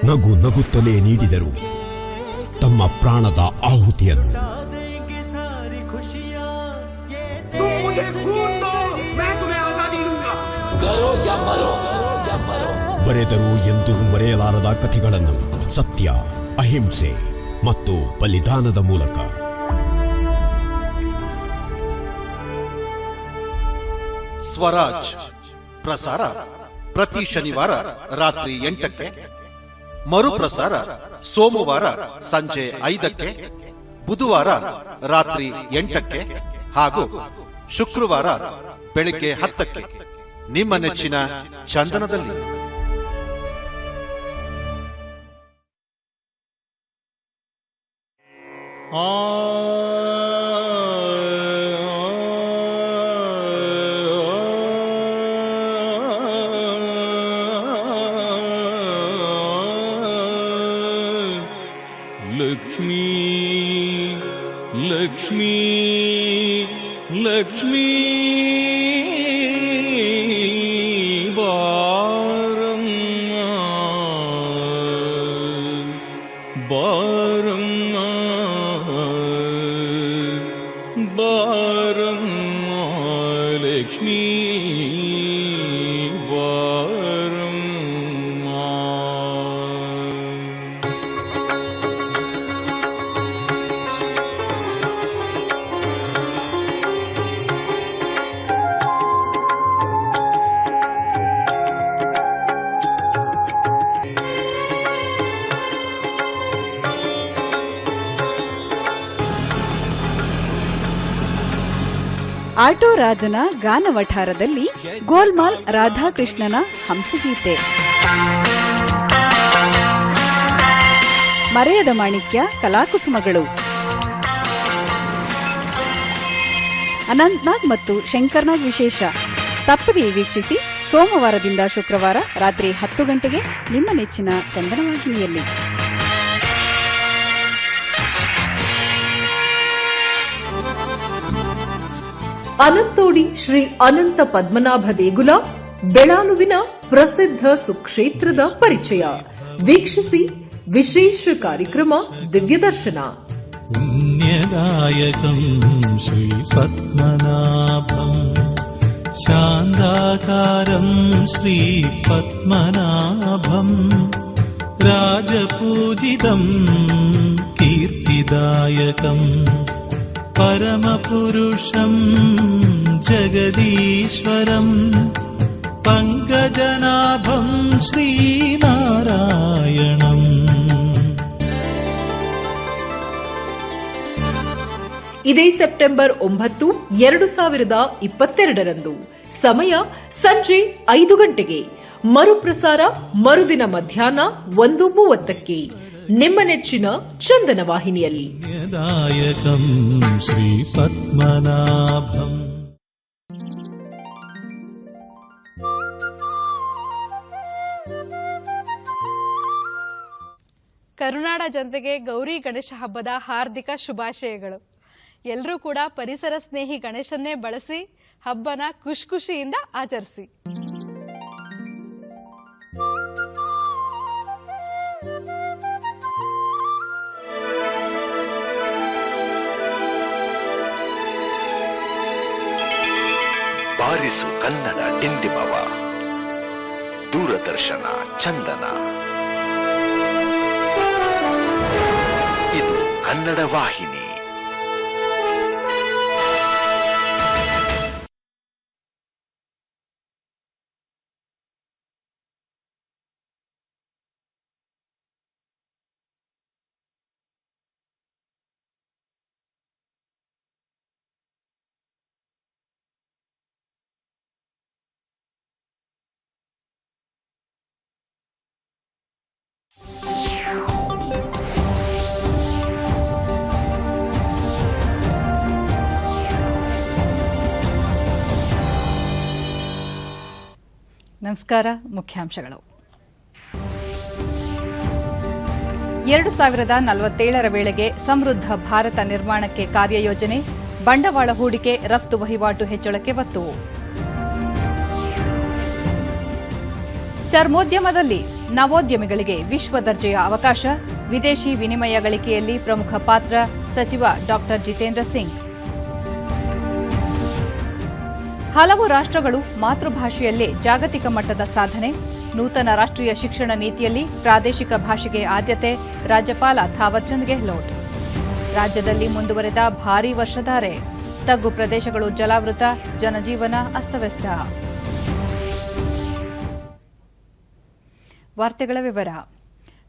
ನಗು ನಗುತ್ತಲೇ ನೀಡಿದರು ತಮ್ಮ ಪ್ರಾಣದ ಆಹುತಿಯನ್ನು. ಬರೆದರು ಎಂದು ಮರೆಯಲಾರದ ಕಥೆಗಳನ್ನು ಸತ್ಯ, ಅಹಿಂಸೆ ಮತ್ತು ಬಲಿದಾನದ ಮೂಲಕ. ಸ್ವರಾಜ್ ಪ್ರಸಾರ ಪ್ರತಿ ಶನಿವಾರ ರಾತ್ರಿ 8ಕ್ಕೆ, ಮರುಪ್ರಸಾರ ಸೋಮವಾರ ಸಂಜೆ 5ಕ್ಕೆ, ಬುಧವಾರ ರಾತ್ರಿ 8ಕ್ಕೆ ಹಾಗೂ ಶುಕ್ರವಾರ ಬೆಳಿಗ್ಗೆ 10ಕ್ಕೆ ನಿಮ್ಮ ನೆಚ್ಚಿನ ಚಂದನದಲ್ಲಿ. ಲಕ್ಷ್ಮೀ ಲಕ್ಷ್ಮೀ ಲಕ್ಷ್ಮೀ ಬಾರಮ್ಮ ಬಾರಮ್ಮ ಬಾರಮ್ಮ ಲಕ್ಷ್ಮೀ ಆಟೋ ರಾಜನ ಗಾನವಠಾರದಲ್ಲಿ ಗೋಲ್ಮಾಲ್ ರಾಧಾಕೃಷ್ಣನ ಹಂಸಗೀತೆ. ಮರೆಯದ ಮಾಣಿಕ್ಯ ಕಲಾಕುಸುಮಗಳು. ಅನಂತ್ನಾಗ್ ಮತ್ತು ಶಂಕರ್ನಾಗ್ ವಿಶೇಷ. ತಪ್ಪದೇ ವೀಕ್ಷಿಸಿ ಸೋಮವಾರದಿಂದ ಶುಕ್ರವಾರ ರಾತ್ರಿ 10 ಗಂಟೆಗೆ ನಿಮ್ಮ ನೆಚ್ಚಿನ ಚಂದನವಾಹಿನಿಯಲ್ಲಿ. ಅನಂತೋಡಿ ಶ್ರೀ ಅನಂತ ಪದ್ಮನಾಭ ದೇಗುಲ, ಬೆಳಾಲುವಿನ ಪ್ರಸಿದ್ಧ ಸುಕ್ಷೇತ್ರದ ಪರಿಚಯ. ವೀಕ್ಷಿಸಿ ವಿಶೇಷ ಕಾರ್ಯಕ್ರಮ ದಿವ್ಯದರ್ಶನ. ಪುಣ್ಯದಾಯಕಂ ಶ್ರೀ ಪದ್ಮನಾಭಂ ಶಾಂತಾಕಾರಂ ಶ್ರೀ ಪದ್ಮನಾಭಂ ರಾಜಪೂಜಿತಂ ಕೀರ್ತಿದಾಯಕಂ ಪರಮಪುರುಷಂ ಜಗದೀಶ್ವರಂ ಪಂಕಜನಾಭಂ ಶ್ರೀನಾರಾಯಣಂ. ಇದೇ ಸೆಪ್ಟೆಂಬರ್ 9, 2022 ಸಮಯ ಸಂಜೆ 5 ಗಂಟೆಗೆ. ಮರುಪ್ರಸಾರ ಮರುದಿನ ಮಧ್ಯಾಹ್ನ 1:30ಕ್ಕೆ ನಿಮ್ಮ ನೆಚ್ಚಿನ ಚಂದನ ವಾಹಿನಿಯಲ್ಲಿ. ದಾಯಕಂ ಶ್ರೀ ಪದ್ಮನಾಭಂ. ಕರುನಾಡ ಜನತೆಗೆ ಗೌರಿ ಗಣೇಶ ಹಬ್ಬದ ಹಾರ್ದಿಕ ಶುಭಾಶಯಗಳು. ಎಲ್ಲರೂ ಕೂಡ ಪರಿಸರ ಸ್ನೇಹಿ ಗಣೇಶನ್ನೇ ಬಳಸಿ ಹಬ್ಬನ ಖುಷಿಯಿಂದ ಆಚರಿಸಿ. ಬಾರಿಸು ಕನ್ನಡ ಡಿಂಡಿಮವ, ದೂರದರ್ಶನ ಚಂದನ. ಇದು ಕನ್ನಡ ವಾಹಿನಿ. ನಮಸ್ಕಾರ. ಮುಖ್ಯಾಂಶಗಳು. 2047 ವೇಳೆಗೆ ಸಮೃದ್ಧ ಭಾರತ ನಿರ್ಮಾಣಕ್ಕೆ ಕಾರ್ಯಯೋಜನೆ. ಬಂಡವಾಳ ಹೂಡಿಕೆ, ರಫ್ತು ವಹಿವಾಟು ಹೆಚ್ಚಳಕ್ಕೆ ಒತ್ತು. ಚರ್ಮೋದ್ಯಮದಲ್ಲಿ ನವೋದ್ಯಮಿಗಳಿಗೆ ವಿಶ್ವ ದರ್ಜೆಯ ಅವಕಾಶ, ವಿದೇಶಿ ವಿನಿಮಯ ಗಳಿಕೆಯಲ್ಲಿ ಪ್ರಮುಖ ಪಾತ್ರ ಸಚಿವ ಡಾಕ್ಟರ್ ಜಿತೇಂದ್ರ ಸಿಂಗ್. ಹಲವು ರಾಷ್ಟ್ರಗಳು ಮಾತೃಭಾಷೆಯಲ್ಲೇ ಜಾಗತಿಕ ಮಟ್ಟದ ಸಾಧನೆ, ನೂತನ ರಾಷ್ಟ್ರೀಯ ಶಿಕ್ಷಣ ನೀತಿಯಲ್ಲಿ ಪ್ರಾದೇಶಿಕ ಭಾಷೆಗೆ ಆದ್ಯತೆ, ರಾಜ್ಯಪಾಲ ಥಾವರ್ಚಂದ್ ಗೆಹ್ಲೋಟ್. ರಾಜ್ಯದಲ್ಲಿ ಮುಂದುವರೆದ ಭಾರೀ ವರ್ಷಧಾರೆ, ತಗ್ಗು ಪ್ರದೇಶಗಳು ಜಲಾವೃತ, ಜನಜೀವನ ಅಸ್ತವ್ಯಸ್ತ. ವಾರ್ತೆಗಳ ವಿವರ.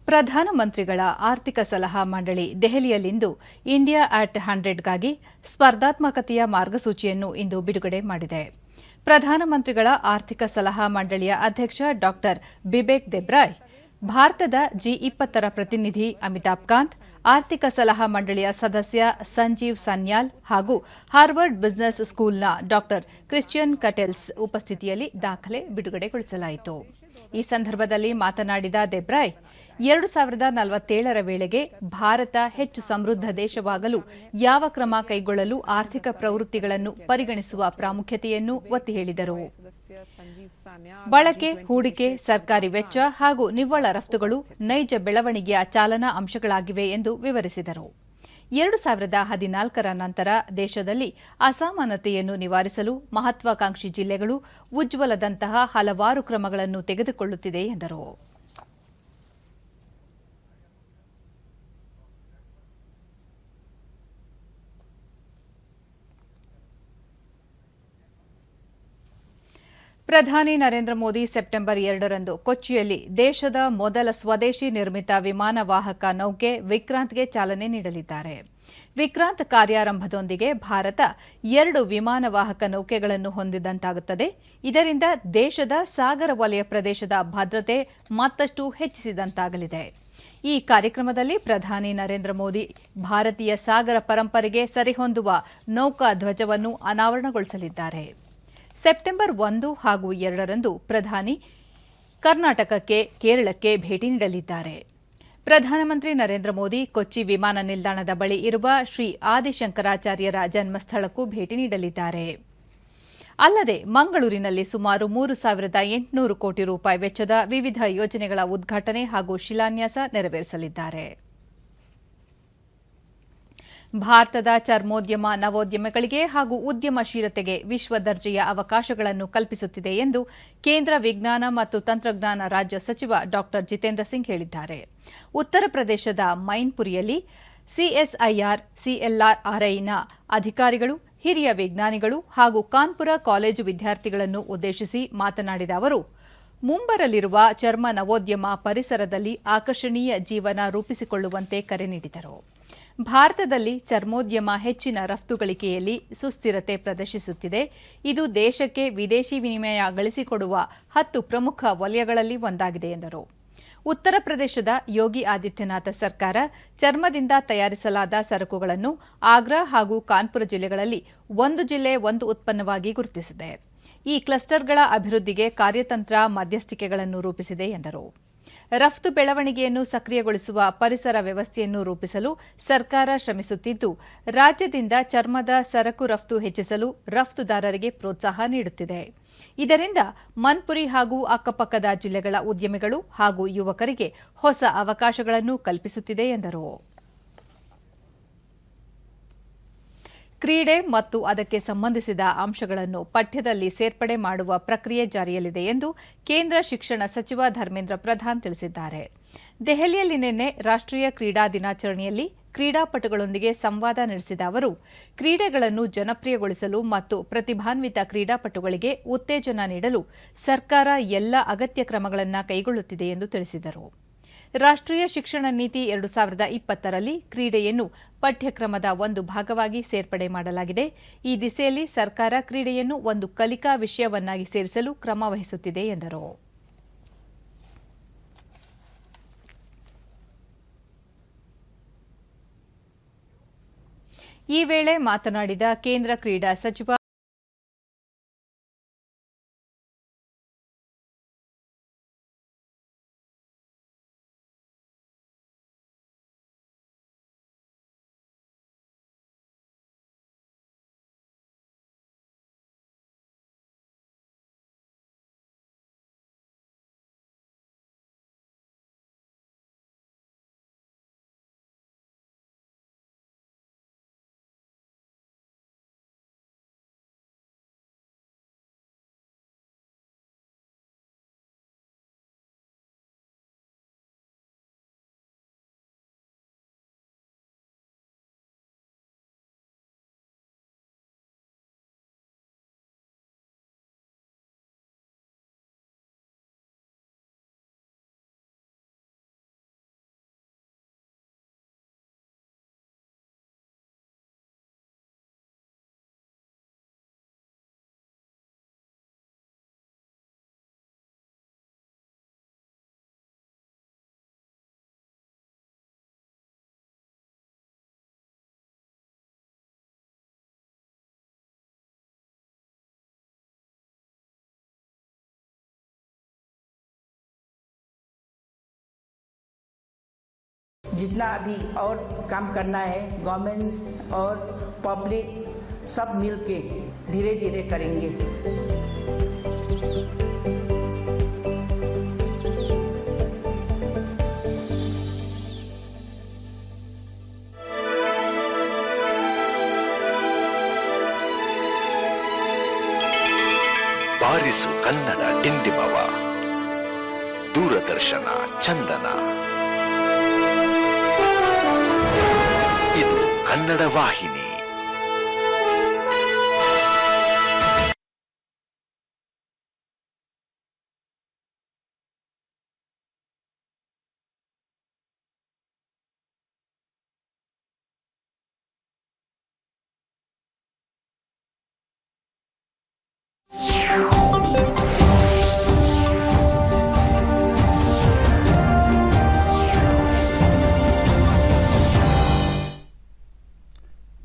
ಪ್ರಧಾನಮಂತ್ರಿಗಳ ಆರ್ಥಿಕ ಸಲಹಾ ಮಂಡಳಿ ದೆಹಲಿಯಲ್ಲಿಂದು ಇಂಡಿಯಾ ಅಟ್ 100ಗಾಗಿ ಸ್ಪರ್ಧಾತ್ಮಕತೆಯ ಮಾರ್ಗಸೂಚಿಯನ್ನು ಇಂದು ಬಿಡುಗಡೆ ಮಾಡಿದೆ. ಪ್ರಧಾನಮಂತ್ರಿಗಳ ಆರ್ಥಿಕ ಸಲಹಾ ಮಂಡಳಿಯ ಅಧ್ಯಕ್ಷ ಡಾ ಬಿಬೇಕ್ ದೆಬ್ರಾಯ್, ಭಾರತದ ಜಿ20ರ ಪ್ರತಿನಿಧಿ ಅಮಿತಾಬ್ ಕಾಂತ್, ಆರ್ಥಿಕ ಸಲಹಾ ಮಂಡಳಿಯ ಸದಸ್ಯ ಸಂಜೀವ್ ಸನ್ಯಾಲ್ ಹಾಗೂ ಹಾರ್ವರ್ಡ್ ಬಿಸಿನೆಸ್ ಸ್ಕೂಲ್ನ ಡಾ ಕ್ರಿಶ್ಚಿಯನ್ ಕಟೆಲ್ಸ್ ಉಪಸ್ಥಿತಿಯಲ್ಲಿ ದಾಖಲೆ ಬಿಡುಗಡೆಗೊಳಿಸಲಾಯಿತು. ಈ ಸಂದರ್ಭದಲ್ಲಿ ಮಾತನಾಡಿದ ದೆಬ್ರಾಯ್, 2047ರ ವೇಳೆಗೆ ಭಾರತ ಹೆಚ್ಚು ಸಮೃದ್ಧ ದೇಶವಾಗಲು ಯಾವ ಕ್ರಮ ಕೈಗೊಳ್ಳಲು ಆರ್ಥಿಕ ಪ್ರವೃತ್ತಿಗಳನ್ನು ಪರಿಗಣಿಸುವ ಪ್ರಾಮುಖ್ಯತೆಯನ್ನು ಒತ್ತಿ ಹೇಳಿದರು. ಬಳಕೆ, ಹೂಡಿಕೆ, ಸರ್ಕಾರಿ ವೆಚ್ಚ ಹಾಗೂ ನಿವ್ವಳ ರಫ್ತುಗಳು ನೈಜ ಬೆಳವಣಿಗೆಯ ಚಾಲನಾ ಅಂಶಗಳಾಗಿವೆ ಎಂದು ವಿವರಿಸಿದರು. 2014ರ ನಂತರ ದೇಶದಲ್ಲಿ ಅಸಮಾನತೆಯನ್ನು ನಿವಾರಿಸಲು ಮಹತ್ವಾಕಾಂಕ್ಷಿ ಜಿಲ್ಲೆಗಳು ಉಜ್ವಲದಂತಹ ಹಲವಾರು ಕ್ರಮಗಳನ್ನು ತೆಗೆದುಕೊಳ್ಳುತ್ತಿದೆ ಎಂದರು. ಪ್ರಧಾನಿ ನರೇಂದ್ರ ಮೋದಿ ಸೆಪ್ಟೆಂಬರ್ 2ರಂದು ಕೊಚ್ಚಿಯಲ್ಲಿ ದೇಶದ ಮೊದಲ ಸ್ವದೇಶಿ ನಿರ್ಮಿತ ವಿಮಾನ ವಾಹಕ ನೌಕೆ ವಿಕ್ರಾಂತ್ಗೆ ಚಾಲನೆ ನೀಡಲಿದ್ದಾರೆ. ವಿಕ್ರಾಂತ್ ಕಾರ್ಯಾರಂಭದೊಂದಿಗೆ ಭಾರತ 2 ವಿಮಾನ ವಾಹಕ ನೌಕೆಗಳನ್ನು ಹೊಂದಿದಂತಾಗುತ್ತದೆ. ಇದರಿಂದ ದೇಶದ ಸಾಗರ ವಲಯ ಪ್ರದೇಶದ ಭದ್ರತೆ ಮತ್ತಷ್ಟು ಹೆಚ್ಚಿಸಿದಂತಾಗಲಿದೆ. ಈ ಕಾರ್ಯಕ್ರಮದಲ್ಲಿ ಪ್ರಧಾನಿ ನರೇಂದ್ರ ಮೋದಿ ಭಾರತೀಯ ಸಾಗರ ಪರಂಪರೆಗೆ ಸರಿಹೊಂದುವ ನೌಕಾ ಧ್ವಜವನ್ನು ಅನಾವರಣಗೊಳಿಸಲಿದ್ದಾರೆ. ಸೆಪ್ಟೆಂಬರ್ 1 ಹಾಗೂ 2ರಂದು ಪ್ರಧಾನಿ ಕರ್ನಾಟಕಕ್ಕೆ, ಕೇರಳಕ್ಕೆ ಭೇಟಿ ನೀಡಲಿದ್ದಾರೆ. ಪ್ರಧಾನಮಂತ್ರಿ ನರೇಂದ್ರ ಮೋದಿ ಕೊಚ್ಚಿ ವಿಮಾನ ನಿಲ್ದಾಣದ ಬಳಿ ಇರುವ ಶ್ರೀ ಆದಿಶಂಕರಾಚಾರ್ಯರ ಜನ್ಮಸ್ಥಳಕ್ಕೂ ಭೇಟಿ ನೀಡಲಿದ್ದಾರೆ. ಅಲ್ಲದೆ ಮಂಗಳೂರಿನಲ್ಲಿ ಸುಮಾರು 3,800 ಕೋಟಿ ರೂಪಾಯಿ ವೆಚ್ಚದ ವಿವಿಧ ಯೋಜನೆಗಳ ಉದ್ಘಾಟನೆ ಹಾಗೂ ಶಿಲಾನ್ಯಾಸ ನೆರವೇರಿಸಲಿದ್ದಾರೆ. ಭಾರತದ ಚರ್ಮೋದ್ಯಮ ನವೋದ್ಯಮಗಳಿಗೆ ಹಾಗೂ ಉದ್ಯಮಶೀಲತೆಗೆ ವಿಶ್ವ ದರ್ಜೆಯ ಅವಕಾಶಗಳನ್ನು ಕಲ್ಪಿಸುತ್ತಿದೆ ಎಂದು ಕೇಂದ್ರ ವಿಜ್ಞಾನ ಮತ್ತು ತಂತ್ರಜ್ಞಾನ ರಾಜ್ಯ ಸಚಿವ ಡಾ ಜಿತೇಂದ್ರ ಸಿಂಗ್ ಹೇಳಿದ್ದಾರೆ. ಉತ್ತರ ಪ್ರದೇಶದ ಮೈನ್ಪುರಿಯಲ್ಲಿ ಸಿಎಸ್ಐಆರ್ ಸಿಎಲ್ಆರ್ಐನ ಅಧಿಕಾರಿಗಳು, ಹಿರಿಯ ವಿಜ್ಞಾನಿಗಳು ಹಾಗೂ ಕಾನ್ಪುರ ಕಾಲೇಜು ವಿದ್ಯಾರ್ಥಿಗಳನ್ನು ಉದ್ದೇಶಿಸಿ ಮಾತನಾಡಿದ ಅವರು, ಮುಂಬರಲಿರುವ ಚರ್ಮ ನವೋದ್ಯಮ ಪರಿಸರದಲ್ಲಿ ಆಕರ್ಷಣೀಯ ಜೀವನ ರೂಪಿಸಿಕೊಳ್ಳುವಂತೆ ಕರೆ ನೀಡಿದರು. ಭಾರತದಲ್ಲಿ ಚರ್ಮೋದ್ಯಮ ಹೆಚ್ಚಿನ ರಫ್ತು ಗಳಿಕೆಯಲ್ಲಿ ಸುಸ್ಥಿರತೆ ಪ್ರದರ್ಶಿಸುತ್ತಿದೆ. ಇದು ದೇಶಕ್ಕೆ ವಿದೇಶಿ ವಿನಿಮಯ ಗಳಿಸಿಕೊಡುವ 10 ಪ್ರಮುಖ ವಲಯಗಳಲ್ಲಿ ಒಂದಾಗಿದೆ ಎಂದರು. ಉತ್ತರ ಪ್ರದೇಶದ ಯೋಗಿ ಆದಿತ್ಯನಾಥ ಸರ್ಕಾರ ಚರ್ಮದಿಂದ ತಯಾರಿಸಲಾದ ಸರಕುಗಳನ್ನು ಆಗ್ರಾ ಹಾಗೂ ಕಾನ್ಪುರ ಜಿಲ್ಲೆಗಳಲ್ಲಿ 1 ಜಿಲ್ಲೆ 1 ಉತ್ಪನ್ನವಾಗಿ ಗುರುತಿಸಿದೆ. ಈ ಕ್ಲಸ್ಟರ್ಗಳ ಅಭಿವೃದ್ಧಿಗೆ ಕಾರ್ಯತಂತ್ರ ಮಧ್ಯಸ್ಥಿಕೆಗಳನ್ನು ರೂಪಿಸಿದೆ ಎಂದರು. ರಫ್ತು ಬೆಳವಣಿಗೆಯನ್ನು ಸಕ್ರಿಯಗೊಳಿಸುವ ಪರಿಸರ ವ್ಯವಸ್ಥೆಯನ್ನು ರೂಪಿಸಲು ಸರ್ಕಾರ ಶ್ರಮಿಸುತ್ತಿದ್ದು, ರಾಜ್ಯದಿಂದ ಚರ್ಮದ ಸರಕು ರಫ್ತು ಹೆಚ್ಚಿಸಲು ರಫ್ತುದಾರರಿಗೆ ಪ್ರೋತ್ಸಾಹ ನೀಡುತ್ತಿದೆ. ಇದರಿಂದ ಮನ್ಪುರಿ ಹಾಗೂ ಅಕ್ಕಪಕ್ಕದ ಜಿಲ್ಲೆಗಳ ಉದ್ಯಮಿಗಳು ಹಾಗೂ ಯುವಕರಿಗೆ ಹೊಸ ಅವಕಾಶಗಳನ್ನು ಕಲ್ಪಿಸುತ್ತಿದೆ ಎಂದರು. ಕ್ರೀಡೆ ಮತ್ತು ಅದಕ್ಕೆ ಸಂಬಂಧಿಸಿದ ಅಂಶಗಳನ್ನು ಪಠ್ಯದಲ್ಲಿ ಸೇರ್ಪಡೆ ಮಾಡುವ ಪ್ರಕ್ರಿಯೆ ಜಾರಿಯಲ್ಲಿದೆ ಎಂದು ಕೇಂದ್ರ ಶಿಕ್ಷಣ ಸಚಿವ ಧರ್ಮೇಂದ್ರ ಪ್ರಧಾನ್ ತಿಳಿಸಿದ್ದಾರೆ. ದೆಹಲಿಯಲ್ಲಿ ನಿನ್ನೆ ರಾಷ್ಟ್ರೀಯ ಕ್ರೀಡಾ ದಿನಾಚರಣೆಯಲ್ಲಿ ಕ್ರೀಡಾಪಟುಗಳೊಂದಿಗೆ ಸಂವಾದ ನಡೆಸಿದ ಅವರು, ಕ್ರೀಡೆಗಳನ್ನು ಜನಪ್ರಿಯಗೊಳಿಸಲು ಮತ್ತು ಪ್ರತಿಭಾನ್ವಿತ ಕ್ರೀಡಾಪಟುಗಳಿಗೆ ಉತ್ತೇಜನ ನೀಡಲು ಸರ್ಕಾರ ಎಲ್ಲ ಅಗತ್ಯ ಕ್ರಮಗಳನ್ನು ಕೈಗೊಳ್ಳುತ್ತಿದೆ ಎಂದು ತಿಳಿಸಿದರು. ರಾಷ್ಟ್ರೀಯ ಶಿಕ್ಷಣ ನೀತಿ 2020ರಲ್ಲಿ ಕ್ರೀಡೆಯನ್ನು ಪಠ್ಯಕ್ರಮದ ಒಂದು ಭಾಗವಾಗಿ ಸೇರ್ಪಡೆ ಮಾಡಲಾಗಿದೆ. ಈ ದಿಸೆಯಲ್ಲಿ ಸರ್ಕಾರ ಕ್ರೀಡೆಯನ್ನು ಒಂದು ಕಲಿಕಾ ವಿಷಯವನ್ನಾಗಿ ಸೇರಿಸಲು ಕ್ರಮ ವಹಿಸುತ್ತಿದೆ ಎಂದರು. ಈ ವೇಳೆ ಮಾತನಾಡಿದ ಕೇಂದ್ರ ಕ್ರೀಡಾ ಸಚಿವ जितना अभी और काम करना है गवर्नमेंट्स और पब्लिक सब मिलके धीरे धीरे करेंगे। ಬಾರಿಸು ಕನ್ನಡ ಡಿಂಡಿಮವ ದೂರದರ್ಶನ ಚಂದನ. ಇದು ಕನ್ನಡ ವಾಹಿನಿ.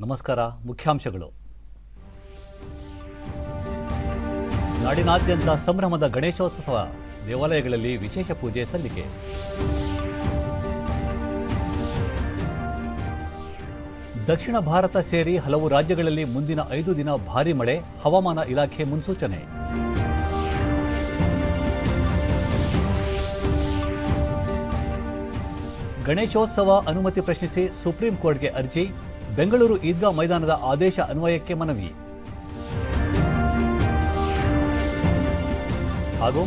ನಮಸ್ಕಾರ. ಮುಖ್ಯಾಂಶಗಳು. ನಾಡಿನಾದ್ಯಂತ ಸಂಭ್ರಮದ ಗಣೇಶೋತ್ಸವ, ದೇವಾಲಯಗಳಲ್ಲಿ ವಿಶೇಷ ಪೂಜೆ ಸಲ್ಲಿಕೆ. ದಕ್ಷಿಣ ಭಾರತ ಸೇರಿ ಹಲವು ರಾಜ್ಯಗಳಲ್ಲಿ ಮುಂದಿನ 5 ದಿನ ಭಾರೀ ಮಳೆ, ಹವಾಮಾನ ಇಲಾಖೆ ಮುನ್ಸೂಚನೆ. ಗಣೇಶೋತ್ಸವ ಅನುಮತಿ ಪ್ರಶ್ನಿಸಿ ಸುಪ್ರೀಂ ಕೋರ್ಟ್ಗೆ ಅರ್ಜಿ, ಬೆಂಗಳೂರು ಈದ್ಗಾ ಮೈದಾನದ ಆದೇಶ ಅನ್ವಯಕ್ಕೆ ಮನವಿ. ಹಾಗೂ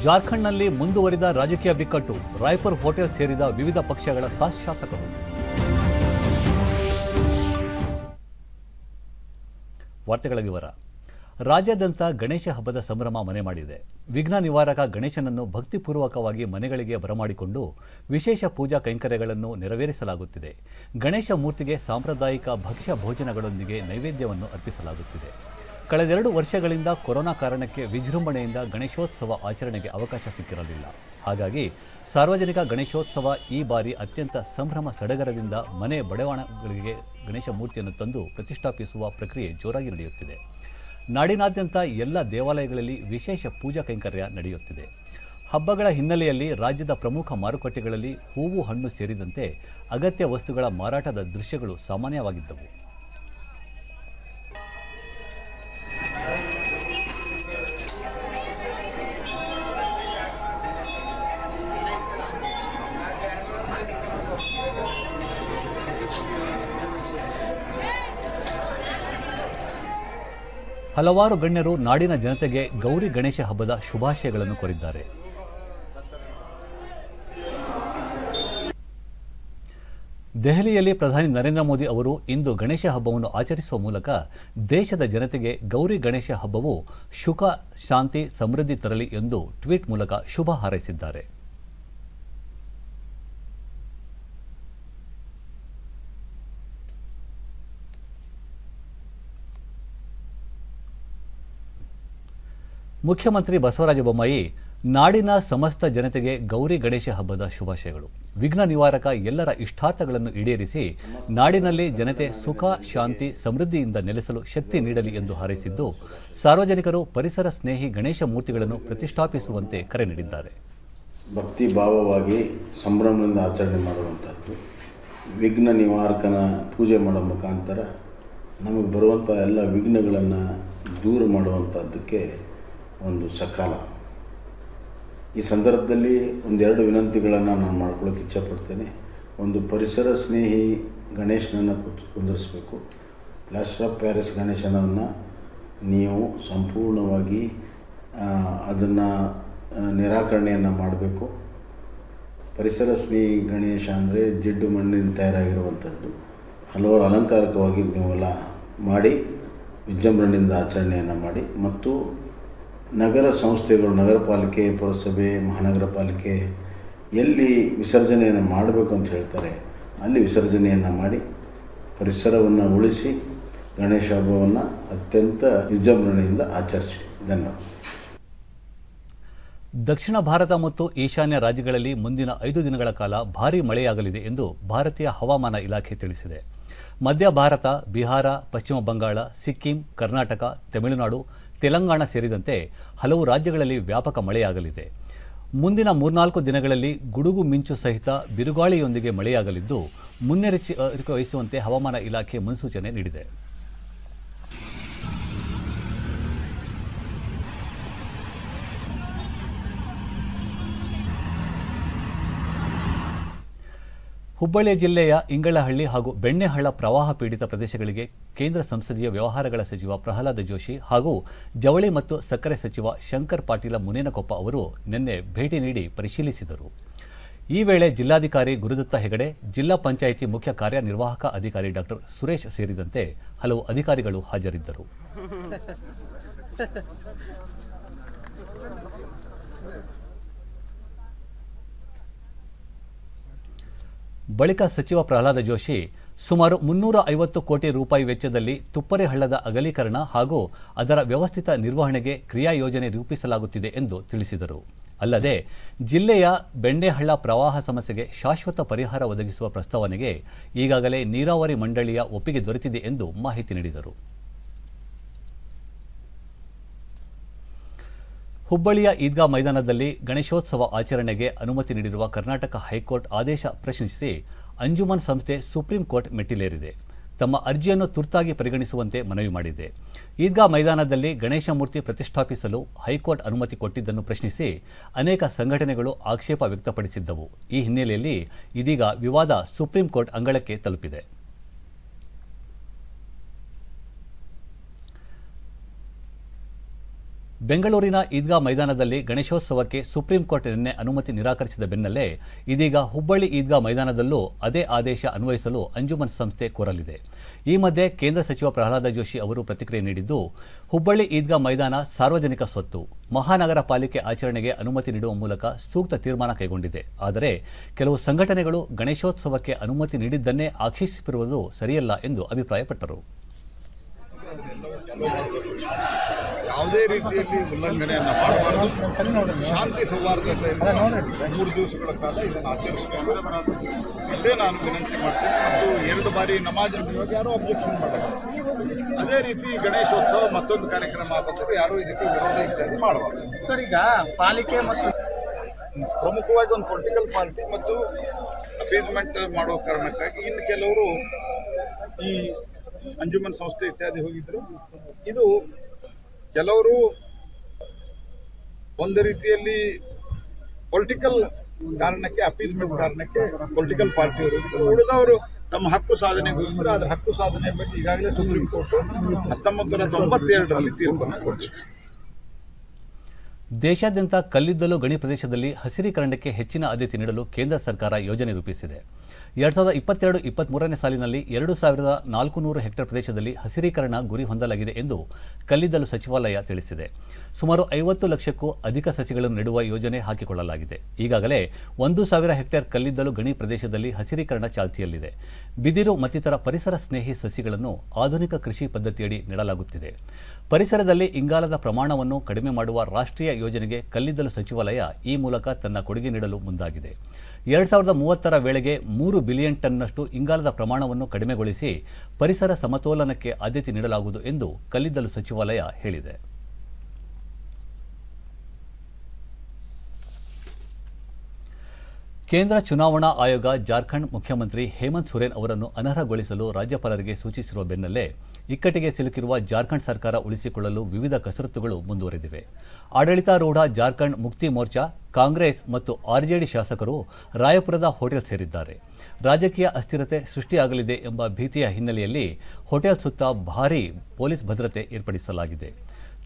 ಜಾರ್ಖಂಡ್ನಲ್ಲಿ ಮುಂದುವರಿದ ರಾಜಕೀಯ ಬಿಕ್ಕಟ್ಟು, ರಾಯ್ಪುರ್ ಹೋಟೆಲ್ ಸೇರಿದ ವಿವಿಧ ಪಕ್ಷಗಳ ಶಾಸಕರು. ವಾರ್ತೆಗಳ ವಿವರ. ರಾಜ್ಯಾದ್ಯಂತ ಗಣೇಶ ಹಬ್ಬದ ಸಂಭ್ರಮ ಮನೆ ಮಾಡಿದೆ. ವಿಘ್ನ ನಿವಾರಕ ಗಣೇಶನನ್ನು ಭಕ್ತಿಪೂರ್ವಕವಾಗಿ ಮನೆಗಳಿಗೆ ಬರಮಾಡಿಕೊಂಡು ವಿಶೇಷ ಪೂಜಾ ಕೈಂಕರ್ಯಗಳನ್ನು ನೆರವೇರಿಸಲಾಗುತ್ತಿದೆ. ಗಣೇಶ ಮೂರ್ತಿಗೆ ಸಾಂಪ್ರದಾಯಿಕ ಭಕ್ಷ್ಯ ಭೋಜನಗಳೊಂದಿಗೆ ನೈವೇದ್ಯವನ್ನು ಅರ್ಪಿಸಲಾಗುತ್ತಿದೆ. ಕಳೆದ 2 ವರ್ಷಗಳಿಂದ ಕೊರೋನಾ ಕಾರಣಕ್ಕೆ ವಿಜೃಂಭಣೆಯಿಂದ ಗಣೇಶೋತ್ಸವ ಆಚರಣೆಗೆ ಅವಕಾಶ ಸಿಕ್ಕಿರಲಿಲ್ಲ. ಹಾಗಾಗಿ ಸಾರ್ವಜನಿಕ ಗಣೇಶೋತ್ಸವ ಈ ಬಾರಿ ಅತ್ಯಂತ ಸಂಭ್ರಮ ಸಡಗರದಿಂದ ಮನೆ ಬಡಾವಣೆಗಳಿಗೆ ಗಣೇಶ ಮೂರ್ತಿಯನ್ನು ತಂದು ಪ್ರತಿಷ್ಠಾಪಿಸುವ ಪ್ರಕ್ರಿಯೆ ಜೋರಾಗಿ ನಡೆಯುತ್ತಿದೆ. ನಾಡಿನಾದ್ಯಂತ ಎಲ್ಲ ದೇವಾಲಯಗಳಲ್ಲಿ ವಿಶೇಷ ಪೂಜಾ ಕೈಂಕರ್ಯ ನಡೆಯುತ್ತಿದೆ. ಹಬ್ಬಗಳ ಹಿನ್ನೆಲೆಯಲ್ಲಿ ರಾಜ್ಯದ ಪ್ರಮುಖ ಮಾರುಕಟ್ಟೆಗಳಲ್ಲಿ ಹೂವು ಹಣ್ಣು ಸೇರಿದಂತೆ ಅಗತ್ಯ ವಸ್ತುಗಳ ಮಾರಾಟದ ದೃಶ್ಯಗಳು ಸಾಮಾನ್ಯವಾಗಿದ್ದವು. ಹಲವಾರು ಗಣ್ಯರು ನಾಡಿನ ಜನತೆಗೆ ಗೌರಿ ಗಣೇಶ ಹಬ್ಬದ ಶುಭಾಶಯಗಳನ್ನು ಕೋರಿದ್ದಾರೆ. ದೆಹಲಿಯಲ್ಲಿ ಪ್ರಧಾನಿ ನರೇಂದ್ರ ಮೋದಿ ಅವರು ಇಂದು ಗಣೇಶ ಹಬ್ಬವನ್ನು ಆಚರಿಸುವ ಮೂಲಕ ದೇಶದ ಜನತೆಗೆ ಗೌರಿ ಗಣೇಶ ಹಬ್ಬವು ಸುಖ, ಶಾಂತಿ, ಸಮೃದ್ಧಿ ತರಲಿ ಎಂದು ಟ್ವೀಟ್ ಮೂಲಕ ಶುಭ ಹಾರೈಸಿದ್ದಾರೆ. ಮುಖ್ಯಮಂತ್ರಿ ಬಸವರಾಜ ಬೊಮ್ಮಾಯಿ ನಾಡಿನ ಸಮಸ್ತ ಜನತೆಗೆ ಗೌರಿ ಗಣೇಶ ಹಬ್ಬದ ಶುಭಾಶಯಗಳು. ವಿಘ್ನ ನಿವಾರಕ ಎಲ್ಲರ ಇಷ್ಟಾರ್ಥಗಳನ್ನು ಈಡೇರಿಸಿ ನಾಡಿನಲ್ಲಿ ಜನತೆ ಸುಖ, ಶಾಂತಿ, ಸಮೃದ್ಧಿಯಿಂದ ನೆಲೆಸಲು ಶಕ್ತಿ ನೀಡಲಿ ಎಂದು ಹಾರೈಸಿದ್ದು, ಸಾರ್ವಜನಿಕರು ಪರಿಸರ ಸ್ನೇಹಿ ಗಣೇಶ ಮೂರ್ತಿಗಳನ್ನು ಪ್ರತಿಷ್ಠಾಪಿಸುವಂತೆ ಕರೆ ನೀಡಿದ್ದಾರೆ. ಭಕ್ತಿ ಭಾವವಾಗಿ ಸಂಭ್ರಮದಿಂದ ಆಚರಣೆ ಮಾಡುವಂಥದ್ದು, ವಿಘ್ನ ನಿವಾರಕನ ಪೂಜೆ ಮಾಡೋ ಮುಖಾಂತರ ನಮಗೆ ಬರುವಂಥ ಎಲ್ಲ ವಿಘ್ನಗಳನ್ನು ದೂರ ಮಾಡುವಂಥದ್ದಕ್ಕೆ ಒಂದು ಸಕಾಲ. ಈ ಸಂದರ್ಭದಲ್ಲಿ 1-2 ವಿನಂತಿಗಳನ್ನು ನಾನು ಮಾಡ್ಕೊಳ್ಳೋಕೆ ಇಚ್ಛಪಡ್ತೇನೆ. ಒಂದು, ಪರಿಸರ ಸ್ನೇಹಿ ಗಣೇಶನನ್ನು ಕುಂದಿರಿಸಬೇಕು. ಪ್ಲಾಸ್ಟರ್ ಆಫ್ ಪ್ಯಾರಿಸ್ ಗಣೇಶನನ್ನು ನೀವು ಸಂಪೂರ್ಣವಾಗಿ ಅದನ್ನು ನಿರಾಕರಣೆಯನ್ನು ಮಾಡಬೇಕು. ಪರಿಸರ ಸ್ನೇಹಿ ಗಣೇಶ ಅಂದರೆ ಜಿಡ್ಡು ಮಣ್ಣಿನ ತಯಾರಾಗಿರುವಂಥದ್ದು. ಹಲವಾರು ಅಲಂಕಾರಿಕವಾಗಿ ನೀವೆಲ್ಲ ಮಾಡಿ ವಿಜೃಂಭಣೆಯಿಂದ ಆಚರಣೆಯನ್ನು ಮಾಡಿ. ಮತ್ತು ನಗರ ಸಂಸ್ಥೆಗಳು, ನಗರ ಪಾಲಿಕೆ, ಪುರಸಭೆ, ಮಹಾನಗರ ಪಾಲಿಕೆ ಎಲ್ಲಿ ವಿಸರ್ಜನೆಯನ್ನು ಮಾಡಬೇಕು ಅಂತ ಹೇಳ್ತಾರೆ ಅಲ್ಲಿ ವಿಸರ್ಜನೆಯನ್ನು ಮಾಡಿ ಪರಿಸರವನ್ನು ಉಳಿಸಿ ಗಣೇಶ ಹಬ್ಬವನ್ನು ಅತ್ಯಂತ ವಿಜೃಂಭಣೆಯಿಂದ ಆಚರಿಸಿ. ಧನ್ಯವಾದ. ದಕ್ಷಿಣ ಭಾರತ ಮತ್ತು ಈಶಾನ್ಯ ರಾಜ್ಯಗಳಲ್ಲಿ ಮುಂದಿನ 5 ದಿನಗಳ ಕಾಲ ಭಾರೀ ಮಳೆಯಾಗಲಿದೆ ಎಂದು ಭಾರತೀಯ ಹವಾಮಾನ ಇಲಾಖೆ ತಿಳಿಸಿದೆ. ಮಧ್ಯ ಭಾರತ, ಬಿಹಾರ, ಪಶ್ಚಿಮ ಬಂಗಾಳ, ಸಿಕ್ಕಿಂ, ಕರ್ನಾಟಕ, ತಮಿಳುನಾಡು, ತೆಲಂಗಾಣ ಸೇರಿದಂತೆ ಹಲವು ರಾಜ್ಯಗಳಲ್ಲಿ ವ್ಯಾಪಕ ಮಳೆಯಾಗಲಿದೆ. ಮುಂದಿನ 3-4 ದಿನಗಳಲ್ಲಿ ಗುಡುಗು ಮಿಂಚು ಸಹಿತ ಬಿರುಗಾಳಿಯೊಂದಿಗೆ ಮಳೆಯಾಗಲಿದ್ದು ಮುನ್ನೆಚ್ಚರಿಕೆ ವಹಿಸುವಂತೆ ಹವಾಮಾನ ಇಲಾಖೆ ಮುನ್ಸೂಚನೆ ನೀಡಿದೆ. ಹುಬ್ಬಳ್ಳಿ ಜಿಲ್ಲೆಯ ಇಂಗಳಹಳ್ಳಿ ಹಾಗೂ ಬೆಣ್ಣೆಹಳ್ಳ ಪ್ರವಾಹ ಪೀಡಿತ ಪ್ರದೇಶಗಳಿಗೆ ಕೇಂದ್ರ ಸಂಸದೀಯ ವ್ಯವಹಾರಗಳ ಸಚಿವ ಪ್ರಹ್ಲಾದ ಜೋಶಿ ಹಾಗೂ ಜವಳಿ ಮತ್ತು ಸಕ್ಕರೆ ಸಚಿವ ಶಂಕರ್ ಪಾಟೀಲ ಮುನೇನಕೊಪ್ಪ ಅವರು ನಿನ್ನೆ ಭೇಟಿ ನೀಡಿ ಪರಿಶೀಲಿಸಿದರು. ಈ ವೇಳೆ ಜಿಲ್ಲಾಧಿಕಾರಿ ಗುರುದತ್ತ ಹೆಗಡೆ, ಜಿಲ್ಲಾ ಪಂಚಾಯಿತಿ ಮುಖ್ಯ ಕಾರ್ಯನಿರ್ವಾಹಕ ಅಧಿಕಾರಿ ಡಾ ಸುರೇಶ್ ಸೇರಿದಂತೆ ಹಲವು ಅಧಿಕಾರಿಗಳು ಹಾಜರಿದ್ದರು. ಬಳಿಕ ಸಚಿವ ಪ್ರಹ್ಲಾದ ಜೋಶಿ ಸುಮಾರು 350 ಕೋಟಿ ರೂಪಾಯಿ ವೆಚ್ಚದಲ್ಲಿ ತುಪ್ಪರೆ ಹಳ್ಳದ ಅಗಲೀಕರಣ ಹಾಗೂ ಅದರ ವ್ಯವಸ್ಥಿತ ನಿರ್ವಹಣೆಗೆ ಕ್ರಿಯಾ ಯೋಜನೆ ರೂಪಿಸಲಾಗುತ್ತಿದೆ ಎಂದು ತಿಳಿಸಿದರು. ಅಲ್ಲದೆ ಜಿಲ್ಲೆಯ ಬೆಣ್ಣೆಹಳ್ಳ ಪ್ರವಾಹ ಸಮಸ್ಯೆಗೆ ಶಾಶ್ವತ ಪರಿಹಾರ ಒದಗಿಸುವ ಪ್ರಸ್ತಾವನೆಗೆ ಈಗಾಗಲೇ ನೀರಾವರಿ ಮಂಡಳಿಯ ಒಪ್ಪಿಗೆ ದೊರೆತಿದೆ ಎಂದು ಮಾಹಿತಿ ನೀಡಿದರು. ಹುಬ್ಬಳ್ಳಿಯ ಈದ್ಗಾ ಮೈದಾನದಲ್ಲಿ ಗಣೇಶೋತ್ಸವ ಆಚರಣೆಗೆ ಅನುಮತಿ ನೀಡಿರುವ ಕರ್ನಾಟಕ ಹೈಕೋರ್ಟ್ ಆದೇಶ ಪ್ರಶ್ನಿಸಿ ಅಂಜುಮನ್ ಸಂಸ್ಥೆ ಸುಪ್ರೀಂ ಕೋರ್ಟ್ ಮೆಟ್ಟಿಲೇರಿದೆ. ತಮ್ಮ ಅರ್ಜಿಯನ್ನು ತುರ್ತಾಗಿ ಪರಿಗಣಿಸುವಂತೆ ಮನವಿ ಮಾಡಿದೆ. ಈದ್ಗಾ ಮೈದಾನದಲ್ಲಿ ಗಣೇಶ ಮೂರ್ತಿ ಪ್ರತಿಷ್ಠಾಪಿಸಲು ಹೈಕೋರ್ಟ್ ಅನುಮತಿ ಕೊಟ್ಟಿದ್ದನ್ನು ಪ್ರಶ್ನಿಸಿ ಅನೇಕ ಸಂಘಟನೆಗಳು ಆಕ್ಷೇಪ ವ್ಯಕ್ತಪಡಿಸಿದ್ದವು. ಈ ಹಿನ್ನೆಲೆಯಲ್ಲಿ ಇದೀಗ ವಿವಾದ ಸುಪ್ರೀಂ ಕೋರ್ಟ್ ಅಂಗಳಕ್ಕೆ ತಲುಪಿದೆ. ಬೆಂಗಳೂರಿನ ಈದ್ಗಾ ಮೈದಾನದಲ್ಲಿ ಗಣೇಶೋತ್ಸವಕ್ಕೆ ಸುಪ್ರೀಂ ಕೋರ್ಟ್ ನಿನ್ನೆ ಅನುಮತಿ ನಿರಾಕರಿಸಿದ ಬೆನ್ನಲ್ಲೇ ಇದೀಗ ಹುಬ್ಬಳ್ಳಿ ಈದ್ಗಾ ಮೈದಾನದಲ್ಲೂ ಅದೇ ಆದೇಶ ಅನ್ವಯಿಸಲು ಅಂಜುಮನ್ ಸಂಸ್ಥೆ ಕೋರಲಿದೆ. ಈ ಮಧ್ಯೆ ಕೇಂದ್ರ ಸಚಿವ ಪ್ರಹ್ಲಾದ ಜೋಶಿ ಅವರು ಪ್ರತಿಕ್ರಿಯೆ ನೀಡಿದ್ದು, ಹುಬ್ಬಳ್ಳಿ ಈದ್ಗಾ ಮೈದಾನ ಸಾರ್ವಜನಿಕ ಸ್ವತ್ತು, ಮಹಾನಗರ ಪಾಲಿಕೆ ಆಚರಣೆಗೆ ಅನುಮತಿ ನೀಡುವ ಮೂಲಕ ಸೂಕ್ತ ತೀರ್ಮಾನ ಕೈಗೊಂಡಿದೆ. ಆದರೆ ಕೆಲವು ಸಂಘಟನೆಗಳು ಗಣೇಶೋತ್ಸವಕ್ಕೆ ಅನುಮತಿ ನೀಡಿದ್ದನ್ನೇ ಆಕ್ಷೇಪಿಸಿರುವುದು ಸರಿಯಲ್ಲ ಎಂದು ಅಭಿಪ್ರಾಯಪಟ್ಟರು. ಯಾವುದೇ ರೀತಿಯಲ್ಲಿ ಉಲ್ಲಂಘನೆಯನ್ನು ಮಾಡಬಾರದು. ಶಾಂತಿ ಸೌಹಾರ್ದತೆಯಿಂದ 3 ದಿವಸಗಳ ಕಾಲ ಇದನ್ನು ಆಚರಿಸಬೇಕು. ಇದೇ ನಾನು ವಿನಂತಿ ಮಾಡ್ತೀನಿ. ಮತ್ತು 2 ಬಾರಿ ನಮಾಜ್ ಇವಾಗ ಯಾರೂ ಅಬ್ಜೆಕ್ಷನ್ ಮಾಡಲ್ಲ. ಅದೇ ರೀತಿ ಗಣೇಶೋತ್ಸವ ಮತ್ತೊಂದು ಕಾರ್ಯಕ್ರಮ ಆಗಬೇಕು, ಯಾರೂ ಇದಕ್ಕೆ ವಿರೋಧ ಇತ್ಯಾದಿ ಮಾಡಬಾರ್ದು. ಸರ್, ಈಗ ಪಾಲಿಕೆ ಮತ್ತು ಪ್ರಮುಖವಾಗಿ ಒಂದು ಪೊಲಿಟಿಕಲ್ ಪಾರ್ಟಿ ಮತ್ತು ಅಪೀಸ್ಮೆಂಟ್ ಮಾಡೋ ಕಾರಣಕ್ಕಾಗಿ ಇನ್ನು ಕೆಲವರು ಈ ಅಂಜುಮನ್ ಸಂಸ್ಥೆ ಇತ್ಯಾದಿ ಹೋಗಿದ್ರು. ಇದು ಕೆಲವರು ಒಂದು ರೀತಿಯಲ್ಲಿ ಪೊಲಿಟಿಕಲ್ ಕಾರಣಕ್ಕೆ, ಅಪೀಸ್ಮೆಂಟ್ ಕಾರಣಕ್ಕೆ ಪೊಲಿಟಿಕಲ್ ಪಾರ್ಟಿಯವರು ಉಳಿದವರು ತಮ್ಮ ಹಕ್ಕು ಸಾಧನೆಗೆ ಹೋಗಿದ್ರು. ಅದರ ಹಕ್ಕು ಸಾಧನೆ ಬಗ್ಗೆ ಈಗಾಗಲೇ ಸುಪ್ರೀಂ ಕೋರ್ಟ್ 1992ರಲ್ಲಿ ತೀರ್ಪನ್ನು ಕೊಟ್ಟಿದೆ. ದೇಶಾದ್ಯಂತ ಕಲ್ಲಿದ್ದಲು ಗಣಿ ಪ್ರದೇಶದಲ್ಲಿ ಹಸಿರೀಕರಣಕ್ಕೆ ಹೆಚ್ಚಿನ ಆದ್ಯತೆ ನೀಡಲು ಕೇಂದ್ರ ಸರ್ಕಾರ ಯೋಜನೆ ರೂಪಿಸಿದೆ. 2022-23ನೇ ಸಾಲಿನಲ್ಲಿ 2400 ಹೆಕ್ಟೇರ್ ಪ್ರದೇಶದಲ್ಲಿ ಹಸಿರೀಕರಣ ಗುರಿ ಹೊಂದಲಾಗಿದೆ ಎಂದು ಕಲ್ಲಿದ್ದಲು ಸಚಿವಾಲಯ ತಿಳಿಸಿದೆ. ಸುಮಾರು 50 ಲಕ್ಷಕ್ಕೂ ಅಧಿಕ ಸಸಿಗಳನ್ನು ನೆಡುವ ಯೋಜನೆ ಹಾಕಿಕೊಳ್ಳಲಾಗಿದೆ. ಈಗಾಗಲೇ 1000 ಹೆಕ್ಟೇರ್ ಕಲ್ಲಿದ್ದಲು ಗಣಿ ಪ್ರದೇಶದಲ್ಲಿ ಹಸಿರೀಕರಣ ಚಾಲ್ತಿಯಲ್ಲಿದೆ. ಬಿದಿರು ಮತ್ತಿತರ ಪರಿಸರ ಸ್ನೇಹಿ ಸಸಿಗಳನ್ನು ಆಧುನಿಕ ಕೃಷಿ ಪದ್ಧತಿಯಡಿ ನೆಡಲಾಗುತ್ತಿದೆ. ಪರಿಸರದಲ್ಲಿ ಇಂಗಾಲದ ಪ್ರಮಾಣವನ್ನು ಕಡಿಮೆ ಮಾಡುವ ರಾಷ್ಟ್ರೀಯ ಯೋಜನೆಗೆ ಕಲ್ಲಿದ್ದಲು ಸಚಿವಾಲಯ ಈ ಮೂಲಕ ತನ್ನ ಕೊಡುಗೆ ನೀಡಲು ಮುಂದಾಗಿದೆ. 2030ರ ವೇಳೆಗೆ 3 ಬಿಲಿಯನ್ ಟನ್ನಷ್ಟು ಇಂಗಾಲದ ಪ್ರಮಾಣವನ್ನು ಕಡಿಮೆಗೊಳಿಸಿ ಪರಿಸರ ಸಮತೋಲನಕ್ಕೆ ಆದ್ಯತೆ ನೀಡಲಾಗುವುದು ಎಂದು ಕಲ್ಲಿದ್ದಲು ಸಚಿವಾಲಯ ಹೇಳಿದೆ. ಕೇಂದ್ರ ಚುನಾವಣಾ ಆಯೋಗ ಜಾರ್ಖಂಡ್ ಮುಖ್ಯಮಂತ್ರಿ ಹೇಮಂತ್ ಸೊರೇನ್ ಅವರನ್ನು ಅನರ್ಹಗೊಳಿಸಲು ರಾಜ್ಯಪಾಲರಿಗೆ ಸೂಚಿಸಿರುವ ಬೆನ್ನಲ್ಲೇ ಇಕ್ಕಟ್ಟಿಗೆ ಸಿಲುಕಿರುವ ಜಾರ್ಖಂಡ್ ಸರ್ಕಾರ ಉಳಿಸಿಕೊಳ್ಳಲು ವಿವಿಧ ಕಸರತ್ತುಗಳು ಮುಂದುವರೆದಿವೆ. ಆಡಳಿತಾರೂಢ ಜಾರ್ಖಂಡ್ ಮುಕ್ತಿ ಮೋರ್ಚಾ, ಕಾಂಗ್ರೆಸ್ ಮತ್ತು ಆರ್ಜೆಡಿ ಶಾಸಕರು ರಾಯಪುರದ ಹೋಟೆಲ್ ಸೇರಿದ್ದಾರೆ. ರಾಜಕೀಯ ಅಸ್ಥಿರತೆ ಸೃಷ್ಟಿಯಾಗಲಿದೆ ಎಂಬ ಭೀತಿಯ ಹಿನ್ನೆಲೆಯಲ್ಲಿ ಹೋಟೆಲ್ ಸುತ್ತ ಭಾರೀ ಪೊಲೀಸ್ ಭದ್ರತೆ ಏರ್ಪಡಿಸಲಾಗಿದೆ.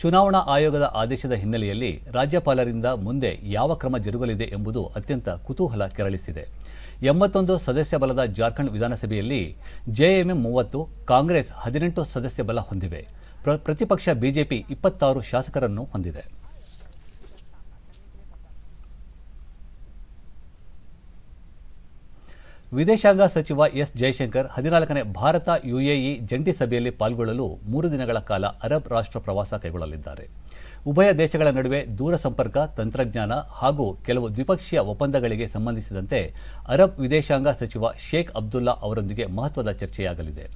ಚುನಾವಣಾ ಆಯೋಗದ ಆದೇಶದ ಹಿನ್ನೆಲೆಯಲ್ಲಿ ರಾಜ್ಯಪಾಲರಿಂದ ಮುಂದೆ ಯಾವ ಕ್ರಮ ಜರುಗಲಿದೆ ಎಂಬುದು ಅತ್ಯಂತ ಕುತೂಹಲ ಕೆರಳಿಸಿದೆ. 81 ಸದಸ್ಯ ಬಲದ ಜಾರ್ಖಂಡ್ ವಿಧಾನಸಭೆಯಲ್ಲಿ ಜೆಎಂಎಂ 30, ಕಾಂಗ್ರೆಸ್ 18 ಸದಸ್ಯ ಬಲ ಹೊಂದಿವೆ. ಪ್ರತಿಪಕ್ಷ ಬಿಜೆಪಿ 26 ಶಾಸಕರನ್ನು ಹೊಂದಿದೆ. ವಿದೇಶಾಂಗ ಸಚಿವ ಎಸ್ ಜಯಶಂಕರ್ 14ನೇ ಭಾರತ ಯುಎಇ ಜಂಟಿ ಸಭೆಯಲ್ಲಿ ಪಾಲ್ಗೊಳ್ಳಲು 3 ದಿನಗಳ ಕಾಲ ಅರಬ್ ರಾಷ್ಟ್ರ ಪ್ರವಾಸ ಕೈಗೊಳ್ಳಲಿದ್ದಾರೆ. ಉಭಯ ದೇಶಗಳ ನಡುವೆ ದೂರ ಸಂಪರ್ಕ, ತಂತ್ರಜ್ಞಾನ ಹಾಗೂ ಕೆಲವು ದ್ವಿಪಕ್ಷೀಯ ಒಪ್ಪಂದಗಳಿಗೆ ಸಂಬಂಧಿಸಿದಂತೆ ಅರಬ್ ವಿದೇಶಾಂಗ ಸಚಿವ ಶೇಖ್ ಅಬ್ದುಲ್ಲಾ ಅವರೊಂದಿಗೆ ಮಹತ್ವದ ಚರ್ಚೆಯಾಗಲಿದೆ.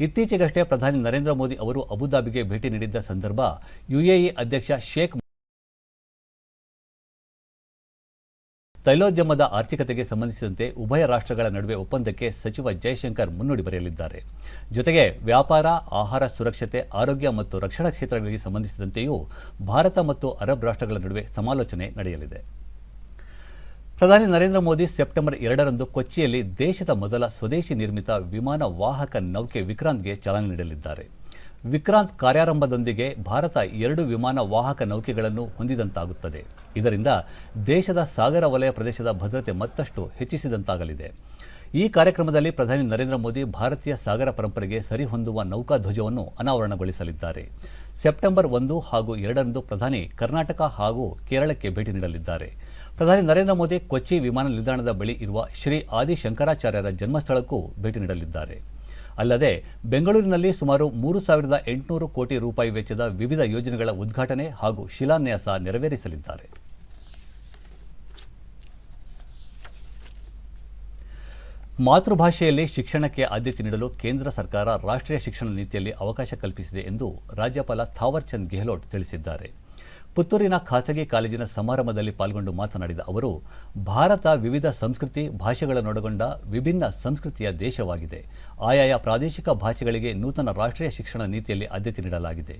ಇತ್ತೀಚೆಗಷ್ಟೇ ಪ್ರಧಾನಿ ನರೇಂದ್ರ ಮೋದಿ ಅವರು ಅಬುಧಾಬಿಗೆ ಭೇಟಿ ನೀಡಿದ್ದ ಸಂದರ್ಭ ಯುಎಇ ಅಧ್ಯಕ್ಷ ಶೇಖ್ ತೈಲೋದ್ಯಮದ ಆರ್ಥಿಕತೆಗೆ ಸಂಬಂಧಿಸಿದಂತೆ ಉಭಯ ರಾಷ್ಟ್ರಗಳ ನಡುವೆ ಒಪ್ಪಂದಕ್ಕೆ ಸಚಿವ ಜೈಶಂಕರ್ ಮುನ್ನುಡಿ ಬರೆಯಲಿದ್ದಾರೆ. ಜೊತೆಗೆ ವ್ಯಾಪಾರ, ಆಹಾರ ಸುರಕ್ಷತೆ, ಆರೋಗ್ಯ ಮತ್ತು ರಕ್ಷಣಾ ಕ್ಷೇತ್ರಗಳಿಗೆ ಸಂಬಂಧಿಸಿದಂತೆಯೂ ಭಾರತ ಮತ್ತು ಅರಬ್ ರಾಷ್ಟ್ರಗಳ ನಡುವೆ ಸಮಾಲೋಚನೆ ನಡೆಯಲಿದೆ. ಪ್ರಧಾನಿ ನರೇಂದ್ರ ಮೋದಿ ಸೆಪ್ಟೆಂಬರ್ 2ರಂದು ಕೊಚ್ಚಿಯಲ್ಲಿ ದೇಶದ ಮೊದಲ ಸ್ವದೇಶಿ ನಿರ್ಮಿತ ವಿಮಾನ ವಾಹಕ ನೌಕೆ ವಿಕ್ರಾಂತ್ಗೆ ಚಾಲನೆ ನೀಡಲಿದ್ದಾರೆ. ವಿಕ್ರಾಂತ್ ಕಾರ್ಯಾರಂಭದೊಂದಿಗೆ ಭಾರತ 2 ವಿಮಾನ ವಾಹಕ ನೌಕೆಗಳನ್ನು ಹೊಂದಿದಂತಾಗುತ್ತದೆ. ಇದರಿಂದ ದೇಶದ ಸಾಗರ ವಲಯ ಪ್ರದೇಶದ ಭದ್ರತೆ ಮತ್ತಷ್ಟು ಹೆಚ್ಚಿಸಿದಂತಾಗಲಿದೆ. ಈ ಕಾರ್ಯಕ್ರಮದಲ್ಲಿ ಪ್ರಧಾನಿ ನರೇಂದ್ರ ಮೋದಿ ಭಾರತೀಯ ಸಾಗರ ಪರಂಪರೆಗೆ ಸರಿಹೊಂದುವ ನೌಕಾಧ್ವಜವನ್ನು ಅನಾವರಣಗೊಳಿಸಲಿದ್ದಾರೆ. ಸೆಪ್ಟೆಂಬರ್ 1 ಹಾಗೂ 2ರಂದು ಪ್ರಧಾನಿ ಕರ್ನಾಟಕ ಹಾಗೂ ಕೇರಳಕ್ಕೆ ಭೇಟಿ ನೀಡಲಿದ್ದಾರೆ. ಪ್ರಧಾನಿ ನರೇಂದ್ರ ಮೋದಿ ಕೊಚ್ಚಿ ವಿಮಾನ ನಿಲ್ದಾಣದ ಬಳಿ ಇರುವ ಶ್ರೀ ಆದಿ ಶಂಕರಾಚಾರ್ಯರ ಜನ್ಮಸ್ಥಳಕ್ಕೂ ಭೇಟಿ ನೀಡಲಿದ್ದಾರೆ. ಅಲ್ಲದೆ ಬೆಂಗಳೂರಿನಲ್ಲಿ ಸುಮಾರು 3,800 ಕೋಟಿ ರೂಪಾಯಿ ವೆಚ್ಚದ ವಿವಿಧ ಯೋಜನೆಗಳ ಉದ್ಘಾಟನೆ ಹಾಗೂ ಶಿಲಾನ್ಯಾಸ ನೆರವೇರಿಸಲಿದ್ದಾರೆ. ಮಾತೃಭಾಷೆಯಲ್ಲಿ ಶಿಕ್ಷಣಕ್ಕೆ ಆದ್ಯತೆ ನೀಡಲು ಕೇಂದ್ರ ಸರ್ಕಾರ ರಾಷ್ಟ್ರೀಯ ಶಿಕ್ಷಣ ನೀತಿಯಲ್ಲಿ ಅವಕಾಶ ಕಲ್ಪಿಸಿದೆ ಎಂದು ರಾಜ್ಯಪಾಲ ಥಾವರ್ ಚಂದ್ ಗೆಹ್ಲೋಟ್ ತಿಳಿಸಿದ್ದಾರೆ. ಪುತ್ತೂರಿನ ಖಾಸಗಿ ಕಾಲೇಜಿನ ಸಮಾರಂಭದಲ್ಲಿ ಪಾಲ್ಗೊಂಡು ಮಾತನಾಡಿದ ಅವರು, ಭಾರತ ವಿವಿಧ ಸಂಸ್ಕೃತಿ, ಭಾಷೆಗಳನ್ನೊಳಗೊಂಡ ವಿಭಿನ್ನ ಸಂಸ್ಕೃತಿಯ ದೇಶವಾಗಿದೆ. ಆಯಾಯ ಪ್ರಾದೇಶಿಕ ಭಾಷೆಗಳಿಗೆ ನೂತನ ರಾಷ್ಟ್ರೀಯ ಶಿಕ್ಷಣ ನೀತಿಯಲ್ಲಿ ಆದ್ಯತೆ ನೀಡಲಾಗಿದೆ.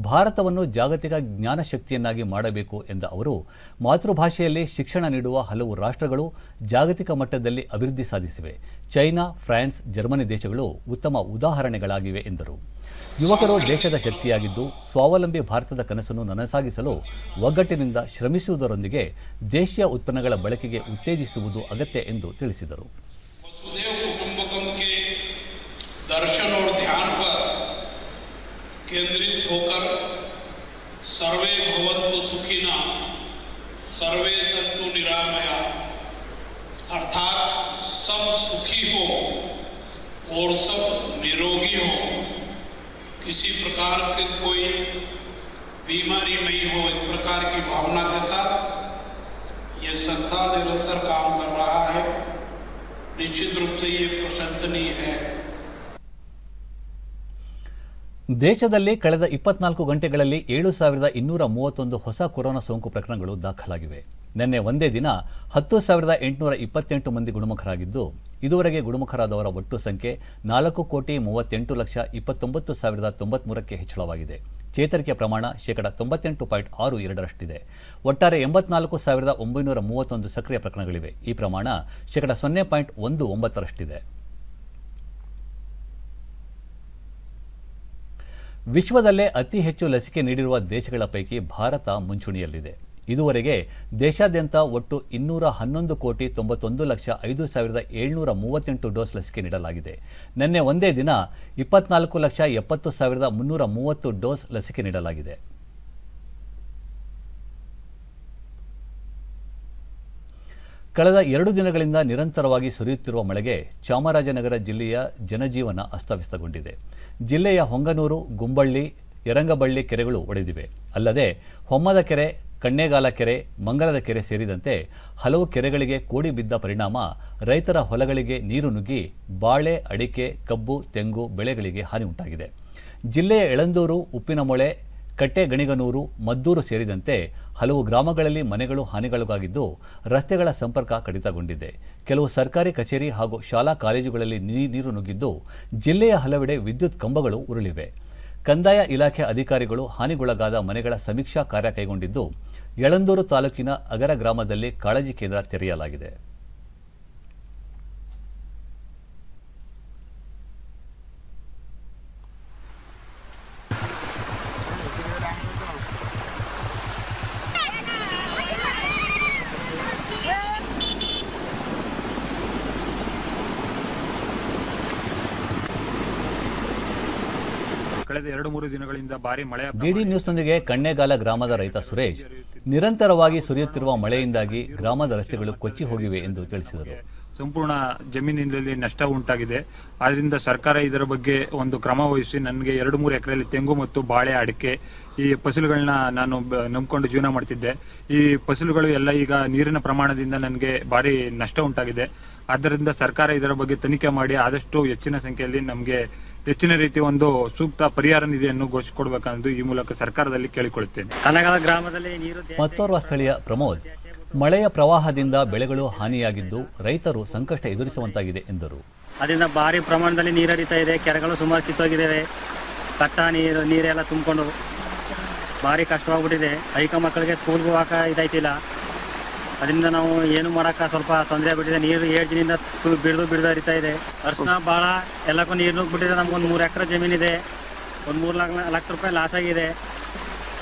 ಭಾರತವನ್ನು ಜಾಗತಿಕ ಜ್ಞಾನಶಕ್ತಿಯನ್ನಾಗಿ ಮಾಡಬೇಕು ಎಂದ ಅವರು, ಮಾತೃಭಾಷೆಯಲ್ಲಿ ಶಿಕ್ಷಣ ನೀಡುವ ಹಲವು ರಾಷ್ಟ್ರಗಳು ಜಾಗತಿಕ ಮಟ್ಟದಲ್ಲಿ ಅಭಿವೃದ್ಧಿ ಸಾಧಿಸಿವೆ. ಚೈನಾ, ಫ್ರಾನ್ಸ್, ಜರ್ಮನಿ ದೇಶಗಳು ಉತ್ತಮ ಉದಾಹರಣೆಗಳಾಗಿವೆ ಎಂದರು. ಯುವಕರು ದೇಶದ ಶಕ್ತಿಯಾಗಿದ್ದು, ಸ್ವಾವಲಂಬಿ ಭಾರತದ ಕನಸನ್ನು ನನಸಾಗಿಸಲು ಒಗ್ಗಟ್ಟಿನಿಂದ ಶ್ರಮಿಸುವುದರೊಂದಿಗೆ ದೇಶೀಯ ಉತ್ಪನ್ನಗಳ ಬಳಕೆಗೆ ಉತ್ತೇಜಿಸುವುದು ಅಗತ್ಯ ಎಂದು ತಿಳಿಸಿದರು. दर्शन और ध्यान पर केंद्रित होकर सर्वे भवन्तु सुखिना सर्वे सन्तु निरामया, अर्थात सब सुखी हो और सब निरोगी हो, किसी प्रकार की कोई बीमारी नहीं हो, एक प्रकार की भावना के साथ ये संस्था निरंतर काम कर रहा है. निश्चित रूप से ये प्रशंसनीय है. ದೇಶದಲ್ಲಿ ಕಳೆದ 24 ಗಂಟೆಗಳಲ್ಲಿ 7,231 ಹೊಸ ಕೊರೋನಾ ಸೋಂಕು ಪ್ರಕರಣಗಳು ದಾಖಲಾಗಿವೆ. ನಿನ್ನೆ ಒಂದೇ ದಿನ 10,828 ಮಂದಿ ಗುಣಮುಖರಾಗಿದ್ದು, ಇದುವರೆಗೆ ಗುಣಮುಖರಾದವರ ಒಟ್ಟು ಸಂಖ್ಯೆ 4,28,29,093ಕ್ಕೆ ಹೆಚ್ಚಳವಾಗಿದೆ. ಚೇತರಿಕೆ ಪ್ರಮಾಣ 98.62%. ಒಟ್ಟಾರೆ 84,931 ಸಕ್ರಿಯ ಪ್ರಕರಣಗಳಿವೆ. ಈ ಪ್ರಮಾಣ 0.19%. ವಿಶ್ವದಲ್ಲೇ ಅತಿ ಹೆಚ್ಚು ಲಸಿಕೆ ನೀಡಿರುವ ದೇಶಗಳ ಪೈಕಿ ಭಾರತ ಮುಂಚೂಣಿಯಲ್ಲಿದೆ. ಇದುವರೆಗೆ ದೇಶಾದ್ಯಂತ ಒಟ್ಟು 211,91,05,738 ಡೋಸ್ ಲಸಿಕೆ ನೀಡಲಾಗಿದೆ. ನಿನ್ನೆ ಒಂದೇ ದಿನ 24,70,330 ಡೋಸ್ ಲಸಿಕೆ ನೀಡಲಾಗಿದೆ. ಕಳೆದ 2 ದಿನಗಳಿಂದ ನಿರಂತರವಾಗಿ ಸುರಿಯುತ್ತಿರುವ ಮಳೆಗೆ ಚಾಮರಾಜನಗರ ಜಿಲ್ಲೆಯ ಜನಜೀವನ ಅಸ್ತವ್ಯಸ್ತಗೊಂಡಿದೆ. ಜಿಲ್ಲೆಯ ಹೊಂಗನೂರು, ಗುಂಬಳ್ಳಿ, ಯರಂಗಬಳ್ಳಿ ಕೆರೆಗಳು ಒಡೆದಿವೆ. ಅಲ್ಲದೆ ಹೊಮ್ಮದ ಕೆರೆ, ಕಣ್ಣೇಗಾಲ ಕೆರೆ, ಮಂಗಲದ ಕೆರೆ ಸೇರಿದಂತೆ ಹಲವು ಕೆರೆಗಳಿಗೆ ಕೋಡಿ ಬಿದ್ದ ಪರಿಣಾಮ ರೈತರ ಹೊಲಗಳಿಗೆ ನೀರು ನುಗ್ಗಿ ಬಾಳೆ, ಅಡಿಕೆ, ಕಬ್ಬು, ತೆಂಗು ಬೆಳೆಗಳಿಗೆ ಹಾನಿ ಉಂಟಾಗಿದೆ. ಜಿಲ್ಲೆಯ ಯಳಂದೂರು, ಉಪ್ಪಿನಮೊಳೆ, ಕಟ್ಟೆಗಣಿಗನೂರು, ಮದ್ದೂರು ಸೇರಿದಂತೆ ಹಲವು ಗ್ರಾಮಗಳಲ್ಲಿ ಮನೆಗಳು ಹಾನಿಗೊಳಗಾಗಿದ್ದು, ರಸ್ತೆಗಳ ಸಂಪರ್ಕ ಕಡಿತಗೊಂಡಿದೆ. ಕೆಲವು ಸರ್ಕಾರಿ ಕಚೇರಿ ಹಾಗೂ ಶಾಲಾ ಕಾಲೇಜುಗಳಲ್ಲಿ ನೀರು ನುಗ್ಗಿದ್ದು, ಜಿಲ್ಲೆಯ ಹಲವೆಡೆ ವಿದ್ಯುತ್ ಕಂಬಗಳು ಉರುಳಿವೆ. ಕಂದಾಯ ಇಲಾಖೆ ಅಧಿಕಾರಿಗಳು ಹಾನಿಗೊಳಗಾದ ಮನೆಗಳ ಸಮೀಕ್ಷಾ ಕಾರ್ಯ ಕೈಗೊಂಡಿದ್ದು, ಯಳಂದೂರು ತಾಲೂಕಿನ ಅಗರ ಗ್ರಾಮದಲ್ಲಿ ಕಾಳಜಿ ಕೇಂದ್ರ ತೆರೆಯಲಾಗಿದೆ. ಕಳೆದ 2-3 ದಿನಗಳಿಂದ ಭಾರಿ ಮಳೆ. ಡಿಡಿ ನ್ಯೂಸ್ನೊಂದಿಗೆ ಕಣ್ಣೇಗಾಲ ಗ್ರಾಮದ ರೈತ ಸುರೇಶ್, ನಿರಂತರವಾಗಿ ಸುರಿಯುತ್ತಿರುವ ಮಳೆಯಿಂದಾಗಿ ಗ್ರಾಮದ ರಸ್ತೆಗಳು ಕೊಚ್ಚಿ ಹೋಗಿವೆ ಎಂದು ತಿಳಿಸಿದರು. ಸಂಪೂರ್ಣ ಜಮೀನಿನಲ್ಲಿ ನಷ್ಟ ಉಂಟಾಗಿದೆ. ಆದ್ದರಿಂದ ಸರ್ಕಾರ ಇದರ ಬಗ್ಗೆ ಒಂದು ಕ್ರಮ ವಹಿಸಿ ನನಗೆ 2-3 ಎಕರೆಯಲ್ಲಿ ತೆಂಗು ಮತ್ತು ಬಾಳೆ, ಅಡಿಕೆ ಈ ಫಸಲುಗಳನ್ನ ನಾನು ನಂಬಿಕೊಂಡು ಜೀವನ ಮಾಡ್ತಿದ್ದೆ. ಈ ಫಸಲುಗಳು ಎಲ್ಲ ಈಗ ನೀರಿನ ಪ್ರಮಾಣದಿಂದ ನನಗೆ ಭಾರಿ ನಷ್ಟ ಉಂಟಾಗಿದೆ. ಆದ್ದರಿಂದ ಸರ್ಕಾರ ಇದರ ಬಗ್ಗೆ ತನಿಖೆ ಮಾಡಿ ಆದಷ್ಟು ಹೆಚ್ಚಿನ ಸಂಖ್ಯೆಯಲ್ಲಿ ನಮಗೆ ಹೆಚ್ಚಿನ ರೀತಿ ಒಂದು ಸೂಕ್ತ ಪರಿಹಾರ ನಿಧಿಯನ್ನು ಘೋಷಿಸಿಕೊಡಬೇಕೆಂದು ಈ ಮೂಲಕ ಸರ್ಕಾರದಲ್ಲಿ ಕೇಳಿಕೊಳ್ಳುತ್ತೇನೆ. ಮತ್ತೋರ್ವ ಸ್ಥಳೀಯ ಪ್ರಮೋದ್, ಮಳೆಯ ಪ್ರವಾಹದಿಂದ ಬೆಳೆಗಳು ಹಾನಿಯಾಗಿದ್ದು ರೈತರು ಸಂಕಷ್ಟ ಎದುರಿಸುವಂತಾಗಿದೆ ಎಂದರು. ಅದರಿಂದ ಭಾರಿ ಪ್ರಮಾಣದಲ್ಲಿ ನೀರು ಹರಿತಾ ಇದೆ. ಕೆರೆಗಳು ಸುಮಾರು ಕಿತ್ತೋಗಿದ್ದಾವೆ. ಕಟ್ಟ ನೀರೆಲ್ಲ ತುಂಬಿಕೊಂಡು ಭಾರಿ ಕಷ್ಟವಾಗ್ಬಿಟ್ಟಿದೆ. ಐಕ ಮಕ್ಕಳಿಗೆ ಸ್ಕೂಲ್ಗೆ ಹೋಗೋಕೆ ಇದಾಯ್ತಿಲ್ಲ. ಅದರಿಂದ ನಾವು ಏನು ಮಾಡೋಕೆ ಸ್ವಲ್ಪ ತೊಂದರೆ ಆಗ್ಬಿಟ್ಟಿದೆ. ನೀರು 7 ದಿನದಿಂದ ಬಿಡ್ದು ಹರಿತಾ ಇದೆ. ಅರ್ಶಿನ ಭಾಳ ಎಲ್ಲಕ್ಕೂ ನೀರು ನುಗ್ಗಿಬಿಟ್ಟಿದೆ. ನಮ್ಗೊಂದು 3 ಎಕರೆ ಜಮೀನಿದೆ. ಒಂದು 3 ಲಕ್ಷ ರೂಪಾಯಿ ಲಾಸ್ ಆಗಿದೆ.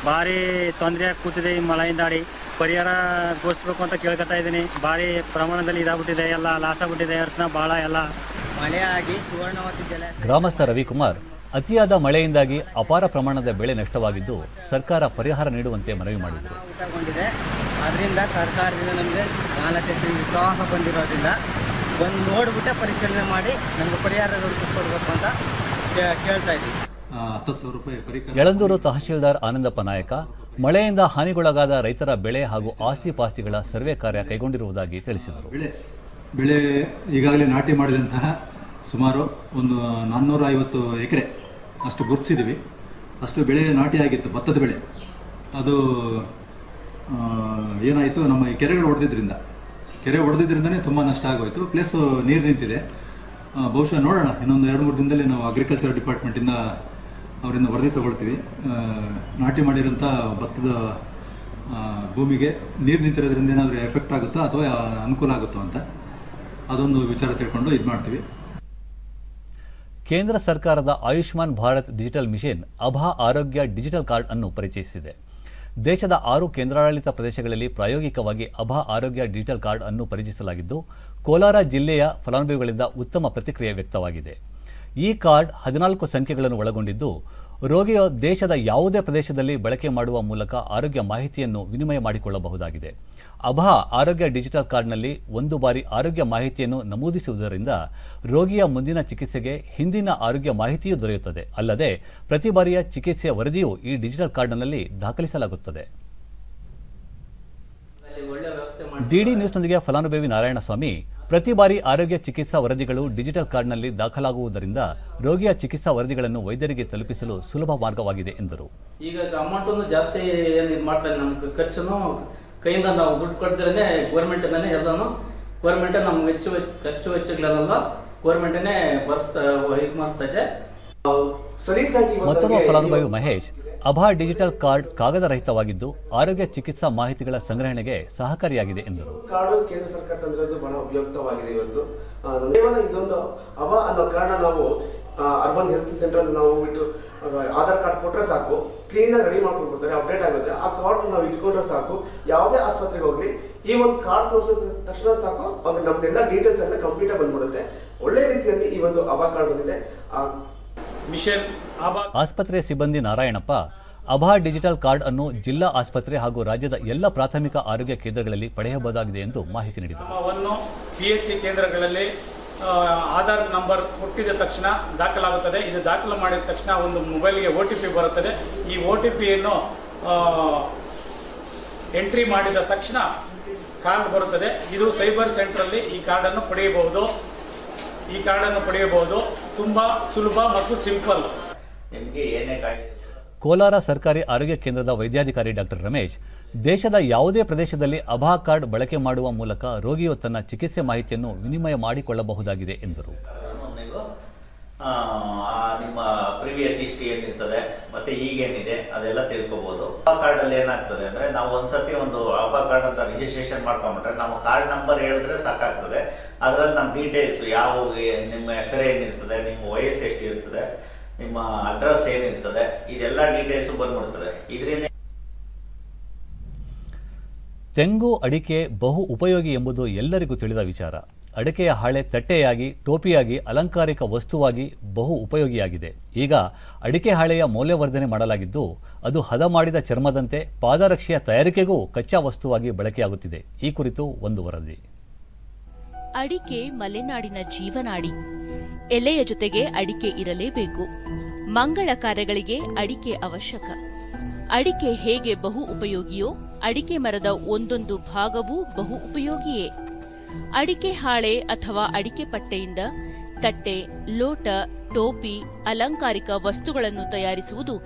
ಭಾರಿ ತೊಂದರೆ ಕೂತಿದೆ ಈ ಮಳೆಯಿಂದಾಡಿ. ಪರಿಹಾರ ಘೋಷಿಸಬೇಕು ಅಂತ ಕೇಳ್ಕೊತಾ ಇದ್ದೀನಿ. ಭಾರಿ ಪ್ರಮಾಣದಲ್ಲಿ ಇದಾಗ್ಬಿಟ್ಟಿದೆ, ಎಲ್ಲ ಲಾಸ್ ಆಗ್ಬಿಟ್ಟಿದೆ. ಅರ್ಶಿನ ಭಾಳ ಎಲ್ಲ ಮಳೆಯಾಗಿ ಸುವರ್ಣವತಿ ಜಲ. ಗ್ರಾಮಸ್ಥ ರವಿಕುಮಾರ್ ಅತಿಯಾದ ಮಳೆಯಿಂದಾಗಿ ಅಪಾರ ಪ್ರಮಾಣದ ಬೆಳೆ ನಷ್ಟವಾಗಿದ್ದು ಸರ್ಕಾರ ಪರಿಹಾರ ನೀಡುವಂತೆ ಮನವಿ ಮಾಡಿದರು. ಅದರಿಂದ ಸರ್ಕಾರದಿಂದ ನಮಗೆ 4 ಎಕರೆ ಪ್ರವಾಹ ಬಂದಿರೋದ್ರಿಂದ ಒಂದು ನೋಡ್ಬಿಟ್ಟೆ ಪರಿಶೀಲನೆ ಮಾಡಿ ನಮಗೆ ಪರಿಹಾರ ದೊರಕಿಸ್ಕೊಡ್ಬೇಕು ಅಂತ ಕೇಳ್ತಾ ಇದ್ದೀವಿ. ಯಳಂದೂರು ತಹಶೀಲ್ದಾರ್ ಆನಂದಪ್ಪ ನಾಯಕ ಮಳೆಯಿಂದ ಹಾನಿಗೊಳಗಾದ ರೈತರ ಬೆಳೆ ಹಾಗೂ ಆಸ್ತಿ ಪಾಸ್ತಿಗಳ ಸರ್ವೆ ಕಾರ್ಯ ಕೈಗೊಂಡಿರುವುದಾಗಿ ತಿಳಿಸಿದರು. ಬೆಳೆ ಈಗಾಗಲೇ ನಾಟಿ ಮಾಡಿದಂತಹ ಸುಮಾರು ಒಂದು 450 ಎಕರೆ ಅಷ್ಟು ಗುರುತಿಸಿದ್ದೀವಿ. ಅಷ್ಟು ಬೆಳೆ ನಾಟಿಯಾಗಿತ್ತು, ಭತ್ತದ ಬೆಳೆ. ಅದು ಏನಾಯಿತು, ನಮ್ಮ ಈ ಕೆರೆ ಹೊಡೆದಿದ್ದರಿಂದನೇ ತುಂಬ ನಷ್ಟ ಆಗೋಯಿತು. ಪ್ಲಸ್ ನೀರು ನಿಂತಿದೆ. ಬಹುಶಃ ನೋಡೋಣ, ಇನ್ನೊಂದು 2-3 ದಿನದಲ್ಲಿ ನಾವು ಅಗ್ರಿಕಲ್ಚರ್ ಡಿಪಾರ್ಟ್ಮೆಂಟಿಂದ ಅವರಿಂದ ವರದಿ ತಗೊಳ್ತೀವಿ. ನಾಟಿ ಮಾಡಿರೋಂಥ ಭತ್ತದ ಭೂಮಿಗೆ ನೀರು ನಿಂತಿರೋದ್ರಿಂದ ಏನಾದರೂ ಎಫೆಕ್ಟ್ ಆಗುತ್ತಾ ಅಥವಾ ಅನುಕೂಲ ಆಗುತ್ತೋ ಅಂತ ಅದೊಂದು ವಿಚಾರ ತಿಳ್ಕೊಂಡು ಇದು ಮಾಡ್ತೀವಿ. ಕೇಂದ್ರ ಸರ್ಕಾರದ ಆಯುಷ್ಮಾನ್ ಭಾರತ್ ಡಿಜಿಟಲ್ ಮಿಷನ್ ಅಭಾ ಆರೋಗ್ಯ ಡಿಜಿಟಲ್ ಕಾರ್ಡ್ ಅನ್ನು ಪರಿಚಯಿಸಿದೆ. ದೇಶದ 6 ಕೇಂದ್ರಾಡಳಿತ ಪ್ರದೇಶಗಳಲ್ಲಿ ಪ್ರಾಯೋಗಿಕವಾಗಿ ಅಭಾ ಆರೋಗ್ಯ ಡಿಜಿಟಲ್ ಕಾರ್ಡ್ ಅನ್ನು ಪರಿಚಯಿಸಲಾಗಿದ್ದು ಕೋಲಾರ ಜಿಲ್ಲೆಯ ಫಲಾನುಭವಿಗಳಿಂದ ಉತ್ತಮ ಪ್ರತಿಕ್ರಿಯೆ ವ್ಯಕ್ತವಾಗಿದೆ. ಈ ಕಾರ್ಡ್ 14 ಸಂಖ್ಯೆಗಳನ್ನು ಒಳಗೊಂಡಿದ್ದು ರೋಗಿಯು ದೇಶದ ಯಾವುದೇ ಪ್ರದೇಶದಲ್ಲಿ ಬಳಕೆ ಮಾಡುವ ಮೂಲಕ ಆರೋಗ್ಯ ಮಾಹಿತಿಯನ್ನು ವಿನಿಮಯ ಮಾಡಿಕೊಳ್ಳಬಹುದಾಗಿದೆ. ಅಭಾ ಆರೋಗ್ಯ ಡಿಜಿಟಲ್ ಕಾರ್ಡ್ನಲ್ಲಿ 1 ಬಾರಿ ಆರೋಗ್ಯ ಮಾಹಿತಿಯನ್ನು ನಮೂದಿಸುವುದರಿಂದ ರೋಗಿಯ ಮುಂದಿನ ಚಿಕಿತ್ಸೆಗೆ ಹಿಂದಿನ ಆರೋಗ್ಯ ಮಾಹಿತಿಯೂ ದೊರೆಯುತ್ತದೆ. ಅಲ್ಲದೆ ಪ್ರತಿ ಬಾರಿಯ ಚಿಕಿತ್ಸೆಯ ವರದಿಯೂ ಈ ಡಿಜಿಟಲ್ ಕಾರ್ಡ್ನಲ್ಲಿ ದಾಖಲಿಸಲಾಗುತ್ತದೆ. ಡಿಡಿ ನ್ಯೂಸ್ನೊಂದಿಗೆ ಫಲಾನುಭವಿ ನಾರಾಯಣಸ್ವಾಮಿ, ಪ್ರತಿ ಬಾರಿ ಆರೋಗ್ಯ ಚಿಕಿತ್ಸಾ ವರದಿಗಳು ಡಿಜಿಟಲ್ ಕಾರ್ಡ್ನಲ್ಲಿ ದಾಖಲಾಗುವುದರಿಂದ ರೋಗಿಯ ಚಿಕಿತ್ಸಾ ವರದಿಗಳನ್ನು ವೈದ್ಯರಿಗೆ ತಲುಪಿಸಲು ಸುಲಭ ಮಾರ್ಗವಾಗಿದೆ ಎಂದರು. ಈಗ ಅಮೌಂಟನ್ನು ಜಾಸ್ತಿ ಏನು ಇದು ಮಾಡ್ತಾರೆ, ನಮ್ಮ ಖರ್ಚನ್ನು ಕೈಯಿಂದ ನಾವು ದುಡ್ಡು ಕೊಟ್ಟಿದ್ರೆ ಗೌರ್ಮೆಂಟಿಂದನೇ ಎಲ್ಲನೂ ಗೌರ್ಮೆಂಟೇ ನಮ್ಮ ಖರ್ಚು ವೆಚ್ಚಗಳೆಲ್ಲ ಗೌರ್ಮೆಂಟೇ ಇದು ಮಾಡ್ತಾ ಇದೆ. ಮತ್ತೋರ್ವ ಫಲಾನುಭವಿ ಮಹೇಶ್, ಅಭಾ ಡಿಜಿಟಲ್ ಕಾರ್ಡ್ ಕಾಗದ ರಹಿತವಾಗಿದ್ದು ಆರೋಗ್ಯ ಚಿಕಿತ್ಸಾ ಮಾಹಿತಿಗಳ ಸಂಗ್ರಹಣೆಗೆ ಸಹಕಾರಿಯಾಗಿದೆ ಎಂದರು. ಕಾರ್ಡ್ ಕೇಂದ್ರ ಸರ್ಕಾರ ತಂದಿರೋದು ಬಹಳ ಉಪಯುಕ್ತವಾಗಿದೆ. ಇವತ್ತು ಕೇವಲ ಇದೊಂದು ಅಭಾ ಅನ್ನೋ ಕಾರ್ಡ್ ನಾವು ಅರ್ಬನ್ ಹೆಲ್ತ್ ಸೆಂಟರ್ ನಾವು ಬಿಟ್ಟು ಆಧಾರ್ ಕಾರ್ಡ್ ಕೊಟ್ಟರೆ ಸಾಕು, ಕ್ಲೀನ್ ಆಗಿ ರೆಡಿ ಮಾಡ್ಕೊಂಡು ಕೊಡ್ತಾರೆ, ಅಪ್ಡೇಟ್ ಆಗುತ್ತೆ. ಆ ಕಾರ್ಡ್ ನಾವು ಇಟ್ಕೊಂಡ್ರೆ ಸಾಕು, ಯಾವುದೇ ಆಸ್ಪತ್ರೆಗೆ ಹೋಗ್ಲಿ ಈ ಒಂದು ಕಾರ್ಡ್ ತೋರಿಸಿದ ತಕ್ಷಣ ಸಾಕು ಅವ್ರಿಗೆ ನಮ್ದೆಲ್ಲ ಡೀಟೇಲ್ಸ್ ಎಲ್ಲ ಕಂಪ್ಲೀಟ್ ಆಗಿ ಬಂದ್ಬಿಡುತ್ತೆ. ಒಳ್ಳೆ ರೀತಿಯಲ್ಲಿ ಈ ಒಂದು ಅಭಾ ಕಾರ್ಡ್ ಬಂದಿದೆ. ಆಸ್ಪತ್ರೆ ಸಿಬ್ಬಂದಿ ನಾರಾಯಣಪ್ಪ, ಅಭಾ ಡಿಜಿಟಲ್ ಕಾರ್ಡ್ ಅನ್ನು ಜಿಲ್ಲಾ ಆಸ್ಪತ್ರೆ ಹಾಗೂ ರಾಜ್ಯದ ಎಲ್ಲ ಪ್ರಾಥಮಿಕ ಆರೋಗ್ಯ ಕೇಂದ್ರಗಳಲ್ಲಿ ಪಡೆಯಬಹುದಾಗಿದೆ ಎಂದು ಮಾಹಿತಿ ನೀಡಿದರು. PHC ಕೇಂದ್ರಗಳಲ್ಲಿ ಆಧಾರ್ ನಂಬರ್ ಕೊಟ್ಟಿದ ತಕ್ಷಣ ದಾಖಲಾಗುತ್ತದೆ. ಇದು ದಾಖಲು ಮಾಡಿದ ತಕ್ಷಣ ಒಂದು ಮೊಬೈಲ್ಗೆ OTP ಬರುತ್ತದೆ. ಈ OTPಯನ್ನು ಎಂಟ್ರಿ ಮಾಡಿದ ತಕ್ಷಣ ಕಾರ್ಡ್ ಬರುತ್ತದೆ. ಇದು ಸೈಬರ್ ಸೆಂಟ್ರಲ್ಲಿ ಈ ಕಾರ್ಡನ್ನು ಪಡೆಯಬಹುದು. ತುಂಬ ಸುಲಭ ಮತ್ತು ಸಿಂಪಲ್. ಕೋಲಾರ ಸರ್ಕಾರಿ ಆರೋಗ್ಯ ಕೇಂದ್ರದ ವೈದ್ಯಾಧಿಕಾರಿ ಡಾಕ್ಟರ್ ರಮೇಶ್, ದೇಶದ ಯಾವುದೇ ಪ್ರದೇಶದಲ್ಲಿ ಅಭಾ ಕಾರ್ಡ್ ಬಳಕೆ ಮಾಡುವ ಮೂಲಕ ರೋಗಿಯು ತನ್ನ ಚಿಕಿತ್ಸೆ ಮಾಹಿತಿಯನ್ನು ವಿನಿಮಯ ಮಾಡಿಕೊಳ್ಳಬಹುದಾಗಿದೆ ಎಂದರು. ನಿಮ್ಮ ಪ್ರಿವಿಯಸ್ ಹಿಸ್ಟ್ರಿ ಏನಿರ್ತದೆ ಮತ್ತೆ ಈಗೇನಿದೆ ಅದೆಲ್ಲ ತಿಳ್ಕೊಬಹುದು. ಅಭಾ ಕಾರ್ಡ್ ಅಲ್ಲಿ ಏನಾಗ್ತದೆ ಅಂದ್ರೆ ನಾವು ಒಂದ್ಸತಿ ಒಂದು ಅಭಾ ಕಾರ್ಡ್ ಅಂತ ರಿಜಿಸ್ಟ್ರೇಷನ್ ಮಾಡ್ಕೊಂಡ್ಬಿಟ್ರೆ ನಮ್ಮ ಕಾರ್ಡ್ ನಂಬರ್ ಹೇಳಿದ್ರೆ ಸಾಕಾಗ್ತದೆ. ಅದರಲ್ಲಿ ನಮ್ಮ ಡೀಟೇಲ್ಸ್ ನಿಮ್ಮ ಹೆಸರು ಏನಿರ್ತದೆ, ನಿಮ್ಮ ವಯಸ್ಸು ಎಷ್ಟಿರ್ತದೆ, ನಿಮ್ಮ ಅಡ್ರೆಸ್ ಏನಿರ್ತದೆ, ಇದೆಲ್ಲ ಡೀಟೇಲ್ಸ್ ಬಂದ್ಬಿಡ್ತದೆ. ಇದರಿಂದ ತೆಂಗು ಅಡಿಕೆ ಬಹು ಉಪಯೋಗಿ ಎಂಬುದು ಎಲ್ಲರಿಗೂ ತಿಳಿದ ವಿಚಾರ. ಅಡಿಕೆಯ ಹಾಳೆ ತಟ್ಟೆಯಾಗಿ, ಟೋಪಿಯಾಗಿ, ಅಲಂಕಾರಿಕ ವಸ್ತುವಾಗಿ ಬಹು ಉಪಯೋಗಿಯಾಗಿದೆ. ಈಗ ಅಡಿಕೆ ಹಾಳೆಯ ಮೌಲ್ಯವರ್ಧನೆ ಮಾಡಲಾಗಿದ್ದು ಅದು ಹದ ಮಾಡಿದ ಚರ್ಮದಂತೆ ಪಾದರಕ್ಷೆಯ ತಯಾರಿಕೆಗೂ ಕಚ್ಚಾ ವಸ್ತುವಾಗಿ ಬಳಕೆಯಾಗುತ್ತಿದೆ. ಈ ಕುರಿತು ಒಂದು ವರದಿ. ಅಡಿಕೆ ಮಲೆನಾಡಿನ ಜೀವನಾಡಿ. ಎಲೆಯ ಜೊತೆಗೆ ಅಡಿಕೆ ಇರಲೇಬೇಕು. ಮಂಗಳ ಕಾರ್ಯಗಳಿಗೆ ಅಡಿಕೆ ಅವಶ್ಯಕ. ಅಡಿಕೆ ಹೇಗೆ ಬಹು ಉಪಯೋಗಿಯೋ ಅಡಿಕೆ ಮರದ ಒಂದೊಂದು ಭಾಗವೂ ಬಹು ಉಪಯೋಗಿಯೇ. ಅಡಿಕೆ ಹಾಳೆ ಅಥವಾ ಅಡಿಕೆ ಪಟ್ಟೆಯಿಂದ ತಟ್ಟೆ, ಲೋಟ, ಟೋಪಿ, ಅಲಂಕಾರಿಕ ವಸ್ತುಗಳನ್ನು ತಯಾರಿಸುವುದು